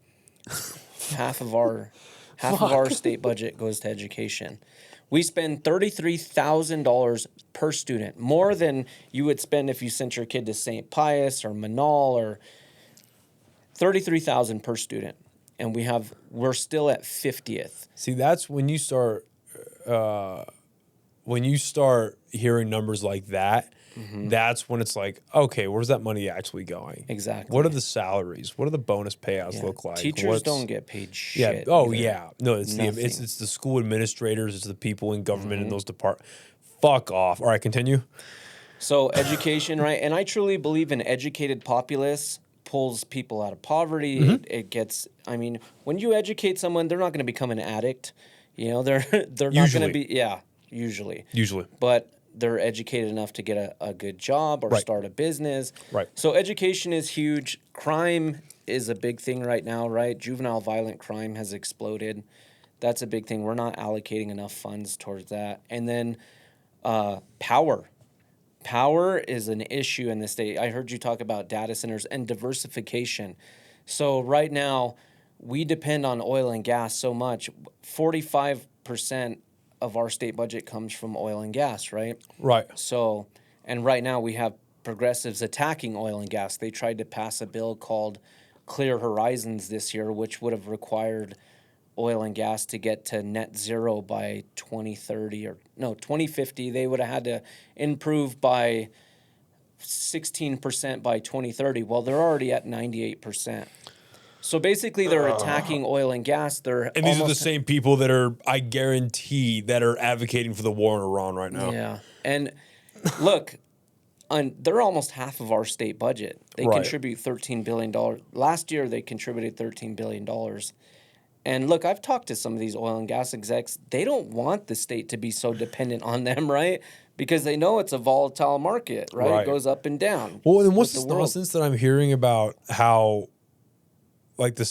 of our state budget goes to education. We spend $33,000 per student, more than you would spend if you sent your kid to St. Pius or Manal, or $33,000 per student, and we're still at 50th. See, that's when you start hearing numbers like that. Mm-hmm. That's when it's like, okay, where's that money actually going? Exactly. What are the salaries? What do the bonus payouts look like? Teachers don't get paid shit. Yeah. Oh, either. yeah. No, it's the school administrators. It's the people in government in those departments. Fuck off. All right, continue. So education, right? And I truly believe an educated populace pulls people out of poverty. Mm-hmm. It gets. I mean, when you educate someone, they're not going to become an addict. They're not going to be. Yeah, usually. But they're educated enough to get a good job or start a business. Right. So education is huge. Crime is a big thing right now, right? Juvenile violent crime has exploded. That's a big thing. We're not allocating enough funds towards that. And then power. Power is an issue in the state. I heard you talk about data centers and diversification. So right now, we depend on oil and gas so much. 45% of our state budget comes from oil and gas, right? Right. So, and right now we have progressives attacking oil and gas. They tried to pass a bill called Clear Horizons this year, which would have required oil and gas to get to net zero by 2050. They would have had to improve by 16% by 2030. Well, they're already at 98%. So basically, they're attacking oil and gas. And these are the same people that are, I guarantee, that are advocating for the war in Iran right now. Yeah. And look, they're almost half of our state budget. They contribute $13 billion. Last year, they contributed $13 billion. And look, I've talked to some of these oil and gas execs. They don't want the state to be so dependent on them, right? Because they know it's a volatile market, right? It goes up and down. Well, and what's this nonsense that I'm hearing about how, like, the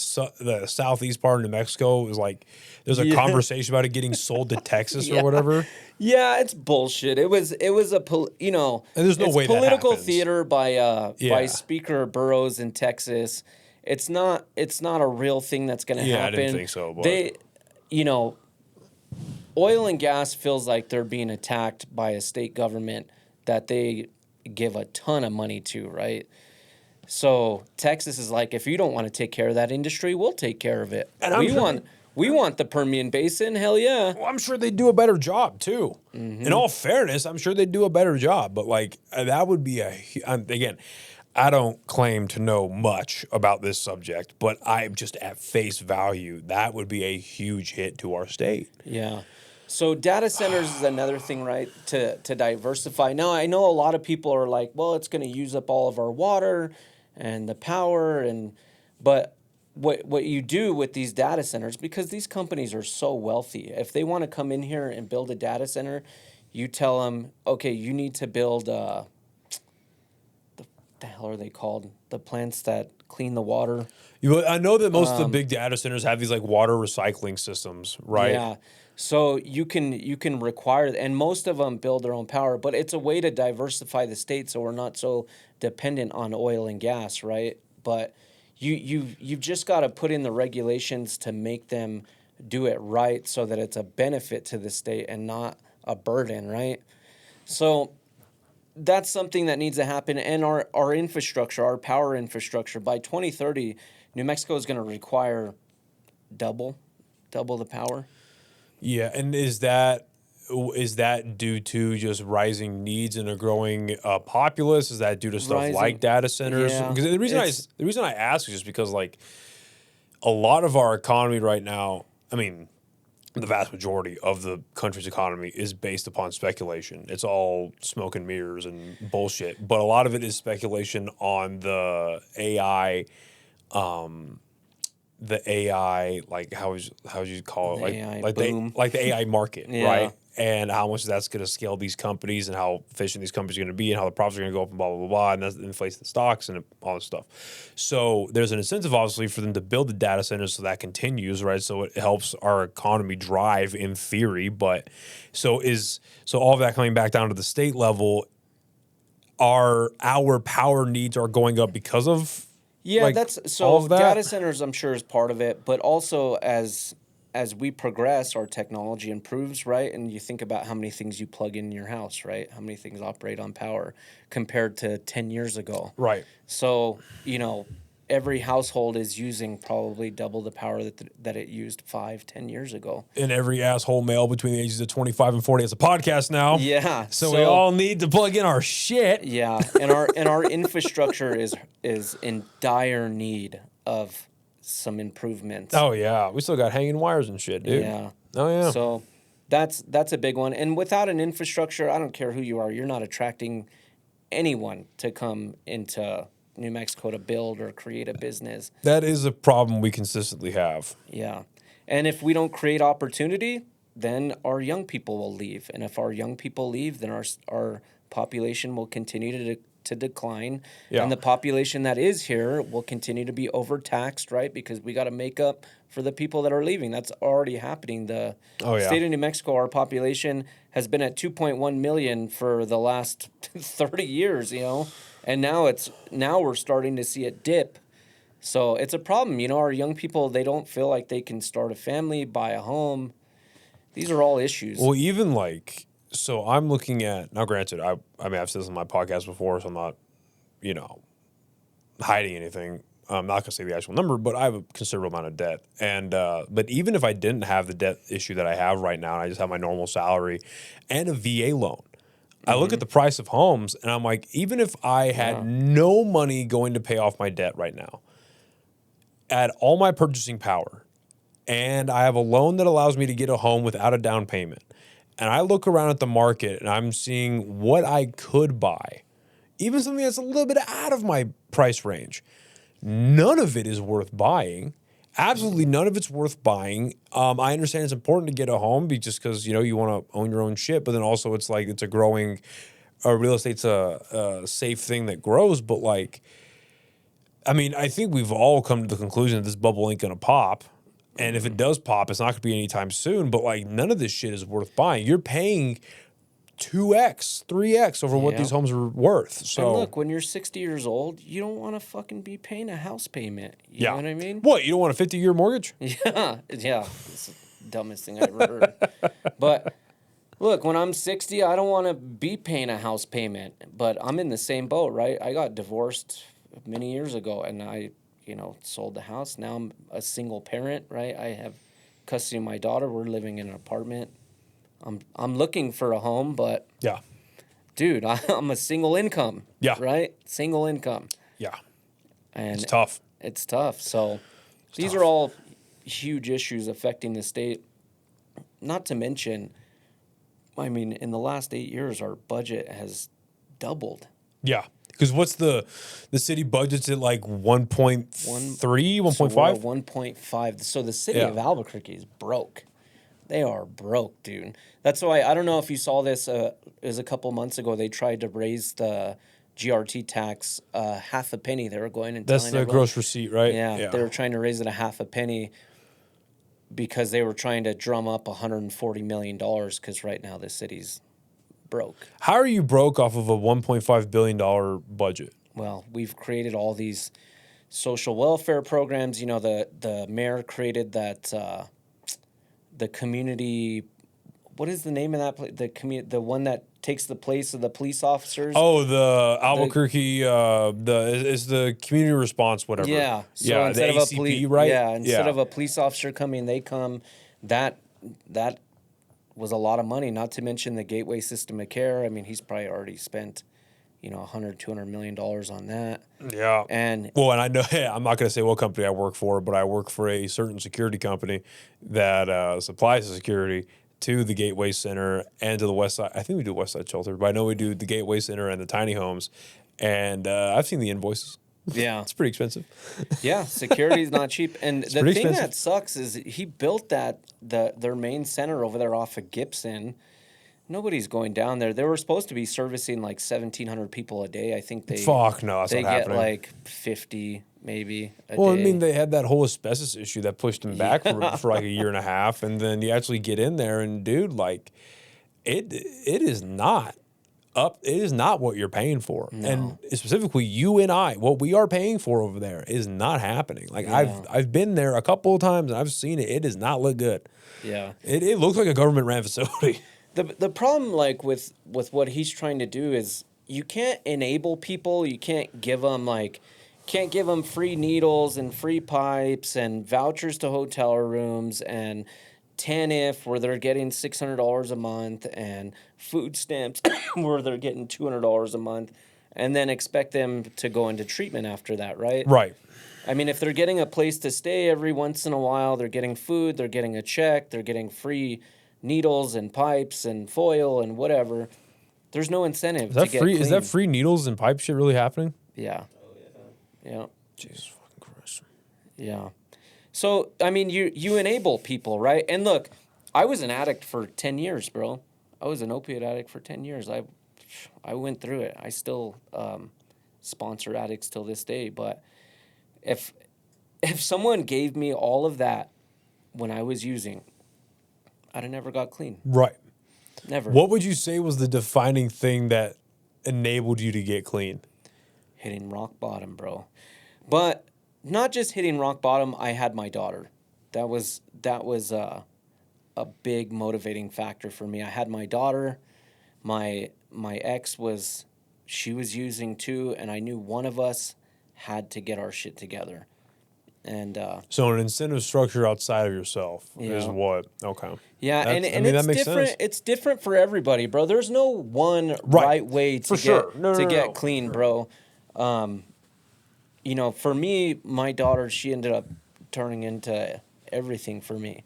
southeast part of New Mexico is like, there's a conversation about it getting sold to Texas or whatever. Yeah, it's bullshit. It was you know, and there's no way political that happens. Theater by Speaker Burrows in Texas. It's not a real thing that's going to happen. I didn't think so. But. They, you know, oil and gas feels like they're being attacked by a state government that they give a ton of money to, right? So Texas is like, if you don't want to take care of that industry, we'll take care of it. And we want the Permian Basin. Hell yeah. Well, I'm sure they do a better job too. In all fairness, I'm sure they do a better job. But like that would be again, I don't claim to know much about this subject, but I'm just at face value, that would be a huge hit to our state. Yeah. So data centers is another thing, right, to diversify. Now, I know a lot of people are like, well, it's going to use up all of our water and the power. But what you do with these data centers, because these companies are so wealthy, if they want to come in here and build a data center, you tell them, okay, you need to build, the hell are they called? The plants that clean the water. I know that most of the big data centers have these like water recycling systems, right? Yeah. So you can require, and most of them build their own power, but it's a way to diversify the state so we're not so dependent on oil and gas, right? But you've just got to put in the regulations to make them do it right so that it's a benefit to the state and not a burden, right? So that's something that needs to happen. And our infrastructure, our power infrastructure, by 2030, New Mexico is going to require double the power. Yeah, and is that due to just rising needs and a growing populace? Is that due to stuff like data centers? Yeah, because the reason I ask is just because like a lot of our economy right now, I mean, the vast majority of the country's economy is based upon speculation. It's all smoke and mirrors and bullshit. But a lot of it is speculation on the AI. Like how would you call it? Like the AI market, right? And how much that's going to scale these companies and how efficient these companies are going to be and how the profits are going to go up and blah, blah, blah, blah, and that inflates the stocks and all this stuff. So there's an incentive, obviously, for them to build the data centers so that continues, right? So it helps our economy drive in theory. But so all of that coming back down to the state level, our power needs are going up because of data centers, I'm sure, is part of it, but also as we progress, our technology improves, right? And you think about how many things you plug in your house, right? How many things operate on power compared to 10 years ago. Right. So, every household is using probably double the power that it used 5-10 years ago. And every asshole male between the ages of 25 and 40 has a podcast now. Yeah. So we all need to plug in our shit. Yeah. And our infrastructure is in dire need of some improvements. Oh yeah, we still got hanging wires and shit, dude. Yeah. Oh yeah. So that's a big one. And without an infrastructure, I don't care who you are, you're not attracting anyone to come into New Mexico to build or create a business. That is a problem we consistently have. Yeah. And if we don't create opportunity, then our young people will leave. And if our young people leave, then our population will continue to decline. Yeah. And the population that is here will continue to be overtaxed, right? Because we got to make up for the people that are leaving. That's already happening. The state of New Mexico, our population has been at 2.1 million for the last 30 years, and now we're starting to see it dip. So it's a problem. Our young people, they don't feel like they can start a family, buy a home. These are all issues. Well, even so I'm looking at, now granted, I've said this on my podcast before, so I'm not, hiding anything. I'm not going to say the actual number, but I have a considerable amount of debt. And, but even if I didn't have the debt issue that I have right now, and I just have my normal salary and a VA loan, I look at the price of homes and I'm like, even if I had no money going to pay off my debt right now, add all my purchasing power, and I have a loan that allows me to get a home without a down payment, and I look around at the market and I'm seeing what I could buy, even something that's a little bit out of my price range, none of it is worth buying Absolutely none of it's worth buying. I understand it's important to get a home just because, you want to own your own shit. But then also it's like it's a growing real estate's a safe thing that grows. But like, I mean, I think we've all come to the conclusion that this bubble ain't going to pop. And if it does pop, it's not going to be anytime soon. But like, none of this shit is worth buying. You're paying 2x, 3x over what these homes are worth. So and look, when you're 60 years old, you don't want to fucking be paying a house payment. You know what I mean? What, you don't want a 50-year mortgage? Yeah. It's the dumbest thing I ever heard. But look, when I'm 60, I don't want to be paying a house payment. But I'm in the same boat, right? I got divorced many years ago, and I, sold the house. Now I'm a single parent, right? I have custody of my daughter. We're living in an apartment. I'm looking for a home, but dude, I'm a single income. Right? Single income. And it's tough. It's tough. So these are all huge issues affecting the state. Not to mention, I mean, in the last 8 years, our budget has doubled. Yeah. Because what's the city budget's at like 1.3, 1.5? So 1.5. So the city of Albuquerque is broke. They are broke, dude. That's why, I don't know if you saw this, it was a couple months ago, they tried to raise the GRT tax half a penny. They were going and that's telling the everyone, gross receipt, right? Yeah, they were trying to raise it a half a penny because they were trying to drum up $140 million because right now the city's broke. How are you broke off of a $1.5 billion budget? Well, we've created all these social welfare programs. The mayor created that... the community, what is the name of that place? The one that takes the place of the police officers. Oh, the Albuquerque, is the community response, whatever. Yeah. So instead the of ACP, right? Yeah. Instead of a police officer coming, they come. That was a lot of money. Not to mention the gateway system of care. I mean, he's probably already spent, $100-200 million on that. Yeah. And I know, I'm not going to say what company I work for, but I work for a certain security company that supplies the security to the Gateway Center and to the West Side. I think we do West Side Shelter, but I know we do the Gateway Center and the tiny homes. And I've seen the invoices. Yeah. It's pretty expensive. Yeah, security is not cheap. And the thing expensive. that sucks is he built their main center over there off of Gibson. Nobody's going down there. They were supposed to be servicing like 1,700 people a day. I think they... Fuck no, that's not happening. They get like 50 maybe a day. Well, I mean, they had that whole asbestos issue that pushed them back for like a year and a half. And then you actually get in there and, dude, like, it is not up. It is not what you're paying for. No. And specifically, you and I, what we are paying for over there is not happening. Like, I've been there a couple of times and I've seen it. It does not look good. Yeah. It looks like a government-ran facility. The problem, like, with what he's trying to do is you can't enable people. You can't give them, free needles and free pipes and vouchers to hotel rooms and TANF where they're getting $600 a month and food stamps where they're getting $200 a month and then expect them to go into treatment after that, right? Right. I mean, if they're getting a place to stay every once in a while, they're getting food, they're getting a check, they're getting free needles and pipes and foil and whatever. There's no incentive to get clean. Is that free needles and pipe shit really happening? Yeah. Oh, yeah. Jesus fucking Christ. Yeah. So, I mean, you enable people, right? And look, I was an addict for 10 years, bro. I was an opiate addict for 10 years. I went through it. I still sponsor addicts till this day. But if someone gave me all of that when I was using, I'd have never got clean. Right. Never. What would you say was the defining thing that enabled you to get clean? Hitting rock bottom, bro. But not just hitting rock bottom, I had my daughter. That was a big motivating factor for me. I had my daughter. My ex was using too, and I knew one of us had to get our shit together. And so an incentive structure outside of yourself is what? Okay. Yeah, and it's different. Sense. It's different for everybody, bro. There's no one right way to get clean, bro. For me, my daughter, she ended up turning into everything for me.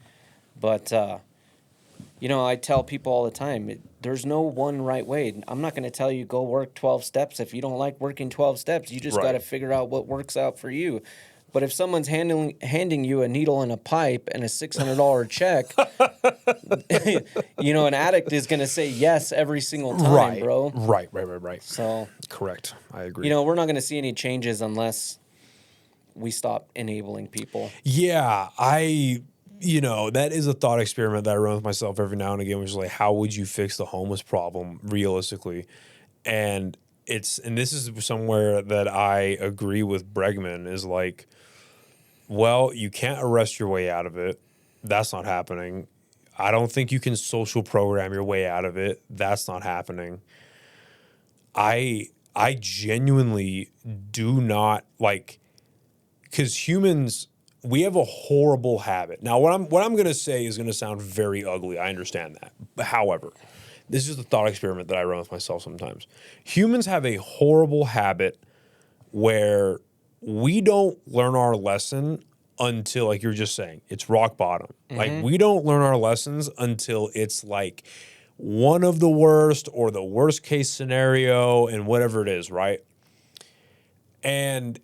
But I tell people all the time, there's no one right way. I'm not going to tell you go work 12 steps if you don't like working 12 steps. You just got to figure out what works out for you. But if someone's handing you a needle and a pipe and a $600 check, an addict is going to say yes every single time, bro. Right. So correct. I agree. we're not going to see any changes unless we stop enabling people. Yeah, that is a thought experiment that I run with myself every now and again, which is like, how would you fix the homeless problem realistically? And this is somewhere that I agree with Bregman is like, well, you can't arrest your way out of it. That's not happening. I don't think you can social program your way out of it. That's not happening. I genuinely do not like, because humans, we have a horrible habit. Now, what I'm going to say is going to sound very ugly. I understand that. But however, this is the thought experiment that I run with myself sometimes. Humans have a horrible habit where we don't learn our lesson until, like you're just saying, it's rock bottom. Like, we don't learn our lessons until it's like one of the worst or the worst case scenario and whatever it is, right? And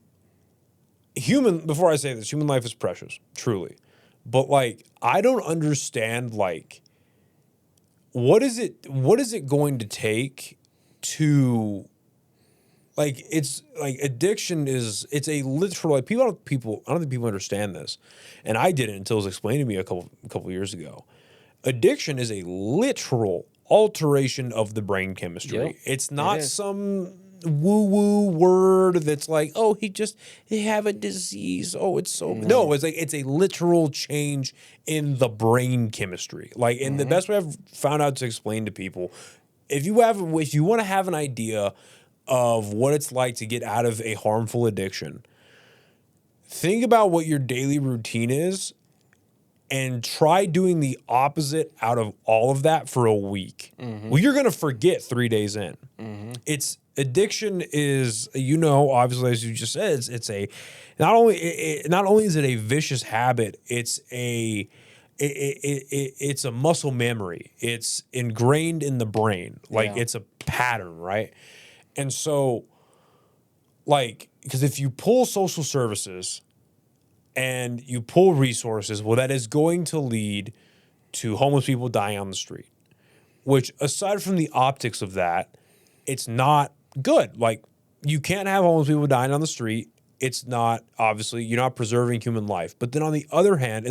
before I say this, human life is precious, truly. But like, I don't understand, like, what is it going to take to, like, it's like addiction it's a literal, like, I don't think people understand this. And I didn't until it was explained to me a couple years ago. Addiction is a literal alteration of the brain chemistry. Yep, it's not some woo-woo word that's like, oh, he have a disease. Oh, it's so... No, it's like, it's a literal change in the brain chemistry. Like, and the best way I've found out to explain to people, if you want to have an idea of what it's like to get out of a harmful addiction, think about what your daily routine is and try doing the opposite out of all of that for a week. Well, you're going to forget 3 days in. Addiction is, obviously, as you just said, it's not only is it a vicious habit, it's a muscle memory. It's ingrained in the brain. Like, it's a pattern, right? And so, like, because if you pull social services and you pull resources, well, that is going to lead to homeless people dying on the street, which, aside from the optics of that, it's not good. Like, you can't have homeless people dying on the street. It's not, obviously, you're not preserving human life. But then on the other hand,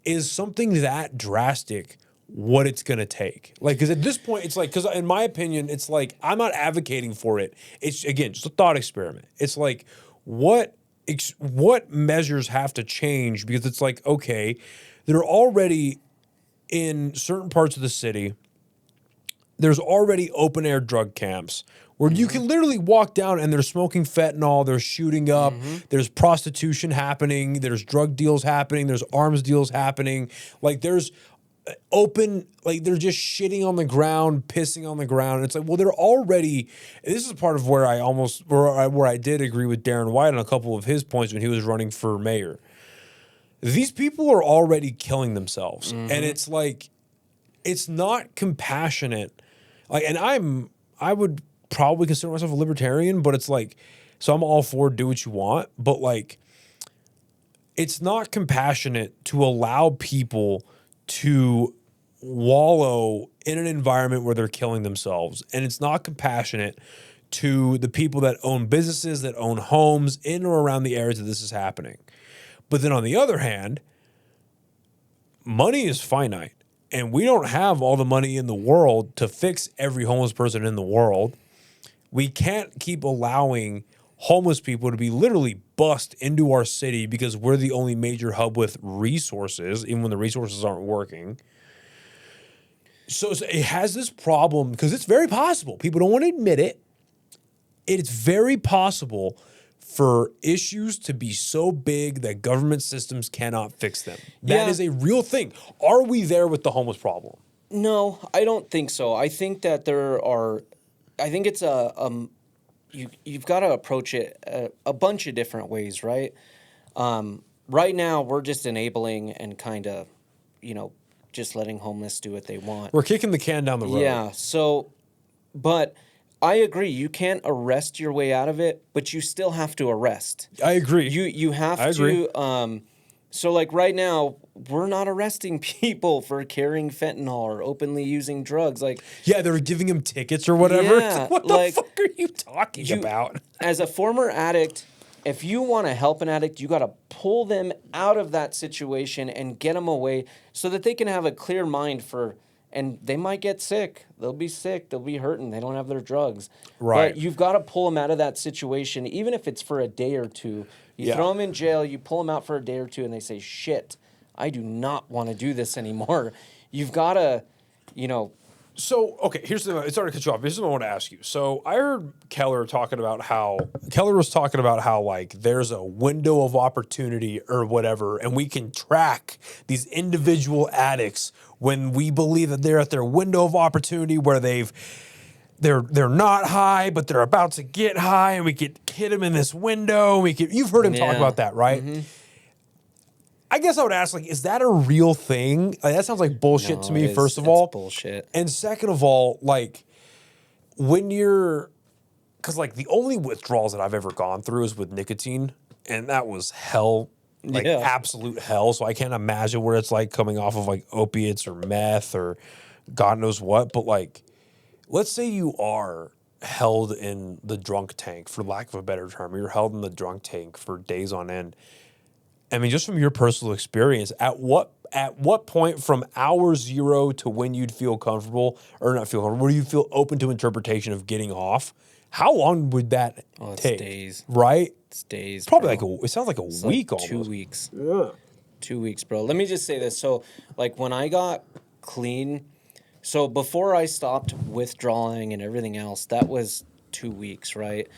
is something that drastic what it's going to take? Like, because at this point, it's like, because in my opinion, it's like, I'm not advocating for it. It's, again, just a thought experiment. It's like, what measures have to change? Because it's like, okay, they're already in certain parts of the city, there's already open air drug camps where you can literally walk down and they're smoking fentanyl, they're shooting up, there's prostitution happening, there's drug deals happening, there's arms deals happening. Like, there's open, like, they're just shitting on the ground, pissing on the ground. It's like, well, they're already, this is part of where I did agree with Darren White on a couple of his points when he was running for mayor. These people are already killing themselves. And it's like, it's not compassionate. Like, and I would probably consider myself a libertarian, but it's like, so I'm all for do what you want, but like, it's not compassionate to allow people to wallow in an environment where they're killing themselves. And it's not compassionate to the people that own businesses, that own homes in or around the areas that this is happening. But then on the other hand, money is finite. And we don't have all the money in the world to fix every homeless person in the world. We can't keep allowing homeless people to be literally bust into our city because we're the only major hub with resources, even when the resources aren't working. So it has this problem because it's very possible. People don't want to admit it. It's very possible for issues to be so big that government systems cannot fix them. That is a real thing. Are we there with the homeless problem? No, I don't think so. I think that I think it's you've got to approach it a bunch of different ways, right? Right now, we're just enabling and kind of, just letting homeless do what they want. We're kicking the can down the road. Yeah, so, but I agree. You can't arrest your way out of it, but you still have to arrest. I agree. You have I agree. to. So like right now, we're not arresting people for carrying fentanyl or openly using drugs. Like yeah, they're giving him tickets or whatever. Yeah, It's what the fuck are you talking about? As a former addict, if you want to help an addict, you got to pull them out of that situation and get them away so that they can have a clear mind for. And they might get sick. They'll be sick. They'll be hurting. They don't have their drugs. Right. But you've got to pull them out of that situation, even if it's for a day or two. You throw them in jail. You pull them out for a day or two, and they say, "Shit, I do not want to do this anymore." You've got to, So, okay, sorry to cut you off. Here's what I want to ask you. So, I heard Keller was talking about how like there's a window of opportunity or whatever, and we can track these individual addicts when we believe that they're at their window of opportunity where they're not high, but they're about to get high, and we could hit them in this window. You've heard him talk about that, right? Mm-hmm. I guess I would ask, like, is that a real thing? Like, that sounds like bullshit to me, first of all. Bullshit. And second of all, like, because, like, the only withdrawals that I've ever gone through is with nicotine, and that was hell, like, absolute hell. So I can't imagine what it's like coming off of, like, opiates or meth or God knows what. But, like, let's say you are held in the drunk tank, for lack of a better term. You're held in the drunk tank for days on end. I mean, just from your personal experience, at what point from hour zero to when you'd feel comfortable, or not feel comfortable, where you feel open to interpretation of getting off, how long would that take? Days. Right? It's days. Probably it sounds like a week almost. 2 weeks. Yeah. 2 weeks, bro. Let me just say this. So, like, when I got clean, so before I stopped withdrawing and everything else, that was 2 weeks, right?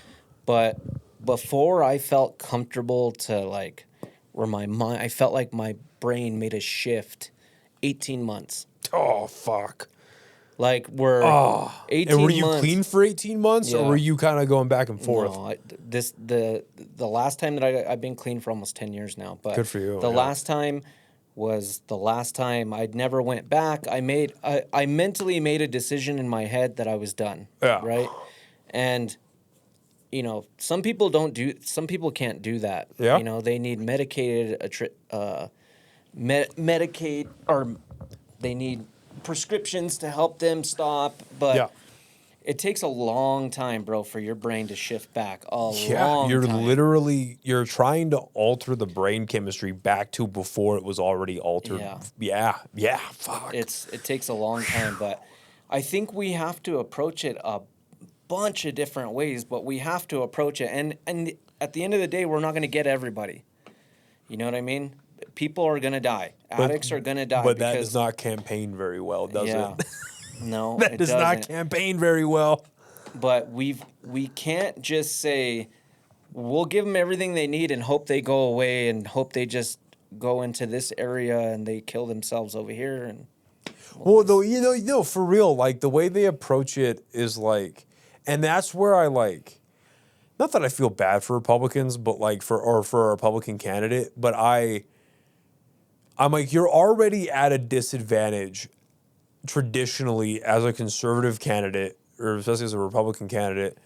But before I felt comfortable to, like, where my mind, I felt like my brain made a shift. 18 months. Oh, fuck. Like, we're 18 months. And were you clean for 18 months, or were you kind of going back and forth? No, the last time that I've been clean for almost 10 years now. But good for you. The last time was the last time. I'd never went back. I mentally made a decision in my head that I was done. Yeah. Right? And some people can't do that. Yeah. They need Medicaid, or they need prescriptions to help them stop. But it takes a long time, bro, for your brain to shift back. You're trying to alter the brain chemistry back to before it was already altered. Yeah. Fuck. It takes a long time, but I think we have to approach it a bunch of different ways, but we have to approach it, and at the end of the day, we're not going to get everybody. You know what I mean? People are going to die. Addicts are going to die. But that does not campaign very well, does it? No, that does not campaign very well. But we can't just say we'll give them everything they need and hope they go away and hope they just go into this area and they kill themselves over here. And well, though, for real, like the way they approach it is like. And that's where I like, not that I feel bad for Republicans, but like for a Republican candidate, but I'm like, you're already at a disadvantage traditionally as a conservative candidate, or especially as a Republican candidate.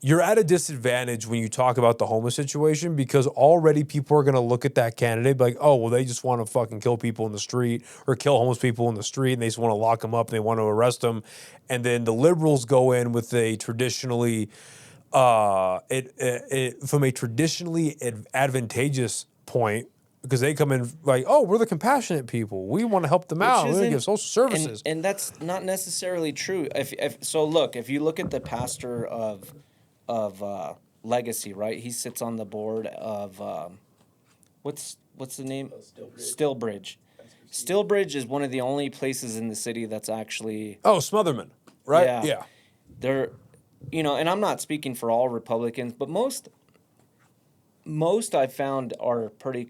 You're at a disadvantage when you talk about the homeless situation, because already people are going to look at that candidate like, oh, well, they just want to fucking kill people in the street or kill homeless people in the street, and they just want to lock them up and they want to arrest them. And then the liberals go in with a traditionally, from a traditionally advantageous point, because they come in like, oh, we're the compassionate people. We want to help them out. We're going to give social services. And that's not necessarily true. If you look at the pastor of Legacy, right? He sits on the board of what's the name? Stillbridge. Stillbridge is one of the only places in the city that's actually Smotherman, right? Yeah. They're, and I'm not speaking for all Republicans, but most I've found are pretty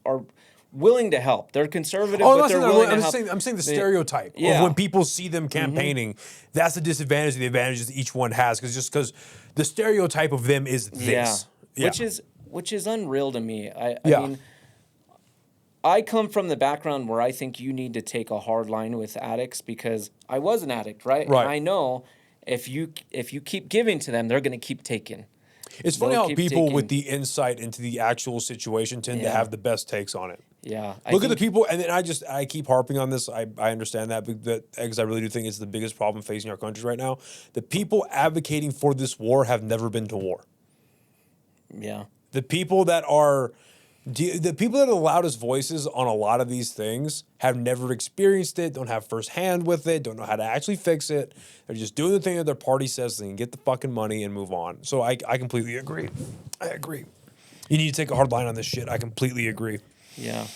are willing to help. They're conservative, but they're willing to help. I'm saying the stereotype of when people see them campaigning, that's the disadvantage. The advantages each one has, because the stereotype of them is this, which is unreal to me. I mean, I come from the background where I think you need to take a hard line with addicts, because I was an addict, right? Right. And I know, if you keep giving to them, they're going to keep taking. It's funny how people with the insight into the actual situation tend to have the best takes on it. Yeah. Look at the people, and then I keep harping on this. I understand that because I really do think it's the biggest problem facing our country right now. The people advocating for this war have never been to war. Yeah. The people that are the loudest voices on a lot of these things have never experienced it, don't have firsthand with it, don't know how to actually fix it. They're just doing the thing that their party says they can get the fucking money and move on. So I completely agree. I agree. You need to take a hard line on this shit. I completely agree. Yeah.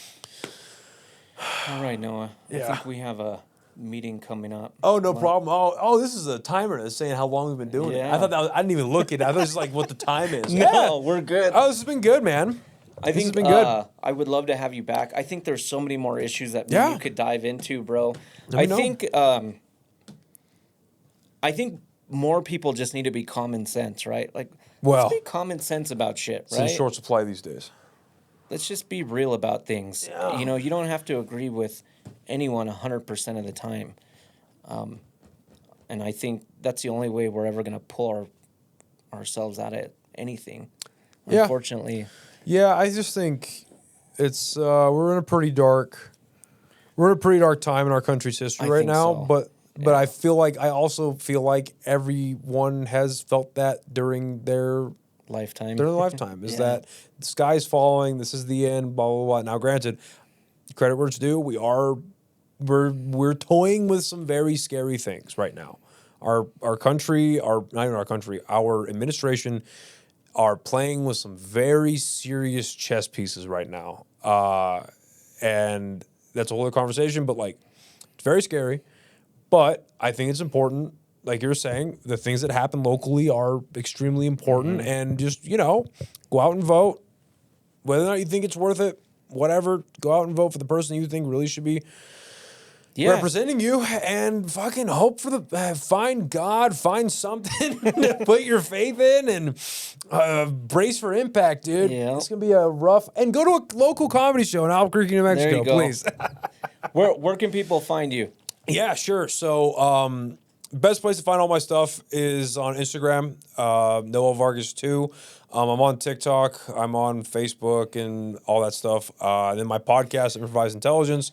All right, Noah. Yeah. I think we have a meeting coming up. Oh, no problem. Oh, this is a timer that's saying how long we've been doing it. I thought I didn't even look at it. I thought it was like what the time is. No, we're good. Oh, this has been good, man. I think it's been good. I would love to have you back. I think there's so many more issues that maybe you could dive into, bro. I think more people just need to be common sense, right? Like, let's be common sense about shit, right? It's in short supply these days. Let's just be real about things. Yeah. You know, you don't have to agree with anyone 100% of the time. And I think that's the only way we're ever going to pull ourselves out of anything. Yeah. Unfortunately. Yeah, I just think it's we're in a pretty dark time in our country's history right now. So. But I also feel like everyone has felt that during their lifetime. Is that the sky's falling, this is the end, blah blah blah. Now granted, credit where it's due, we're toying with some very scary things right now. Our administration are playing with some very serious chess pieces right now. And that's a whole other conversation, but like, it's very scary. But I think it's important, like you were saying, the things that happen locally are extremely important. And just, go out and vote. Whether or not you think it's worth it, whatever, go out and vote for the person you think really should be representing you, and fucking hope for find God, find something to put your faith in, and brace for impact, dude. Yeah. It's going to be a rough, and go to a local comedy show in Albuquerque, New Mexico, please. Where can people find you? Yeah, sure. So, best place to find all my stuff is on Instagram, Noah Vargas 2. I'm on TikTok. I'm on Facebook and all that stuff. And then my podcast, Improvised Intelligence.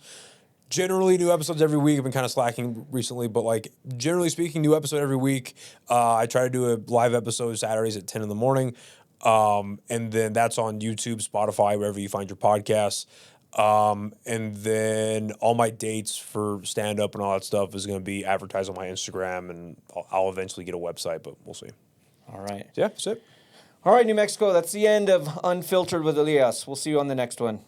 Generally, new episodes every week. I've been kind of slacking recently, but like generally speaking, new episode every week. I try to do a live episode Saturdays at 10 in the morning. And then that's on YouTube, Spotify, wherever you find your podcasts. And then all my dates for stand-up and all that stuff is going to be advertised on my Instagram, and I'll eventually get a website, but we'll see. All right. Yeah, that's it. All right, New Mexico, that's the end of Unfiltered with Elias. We'll see you on the next one.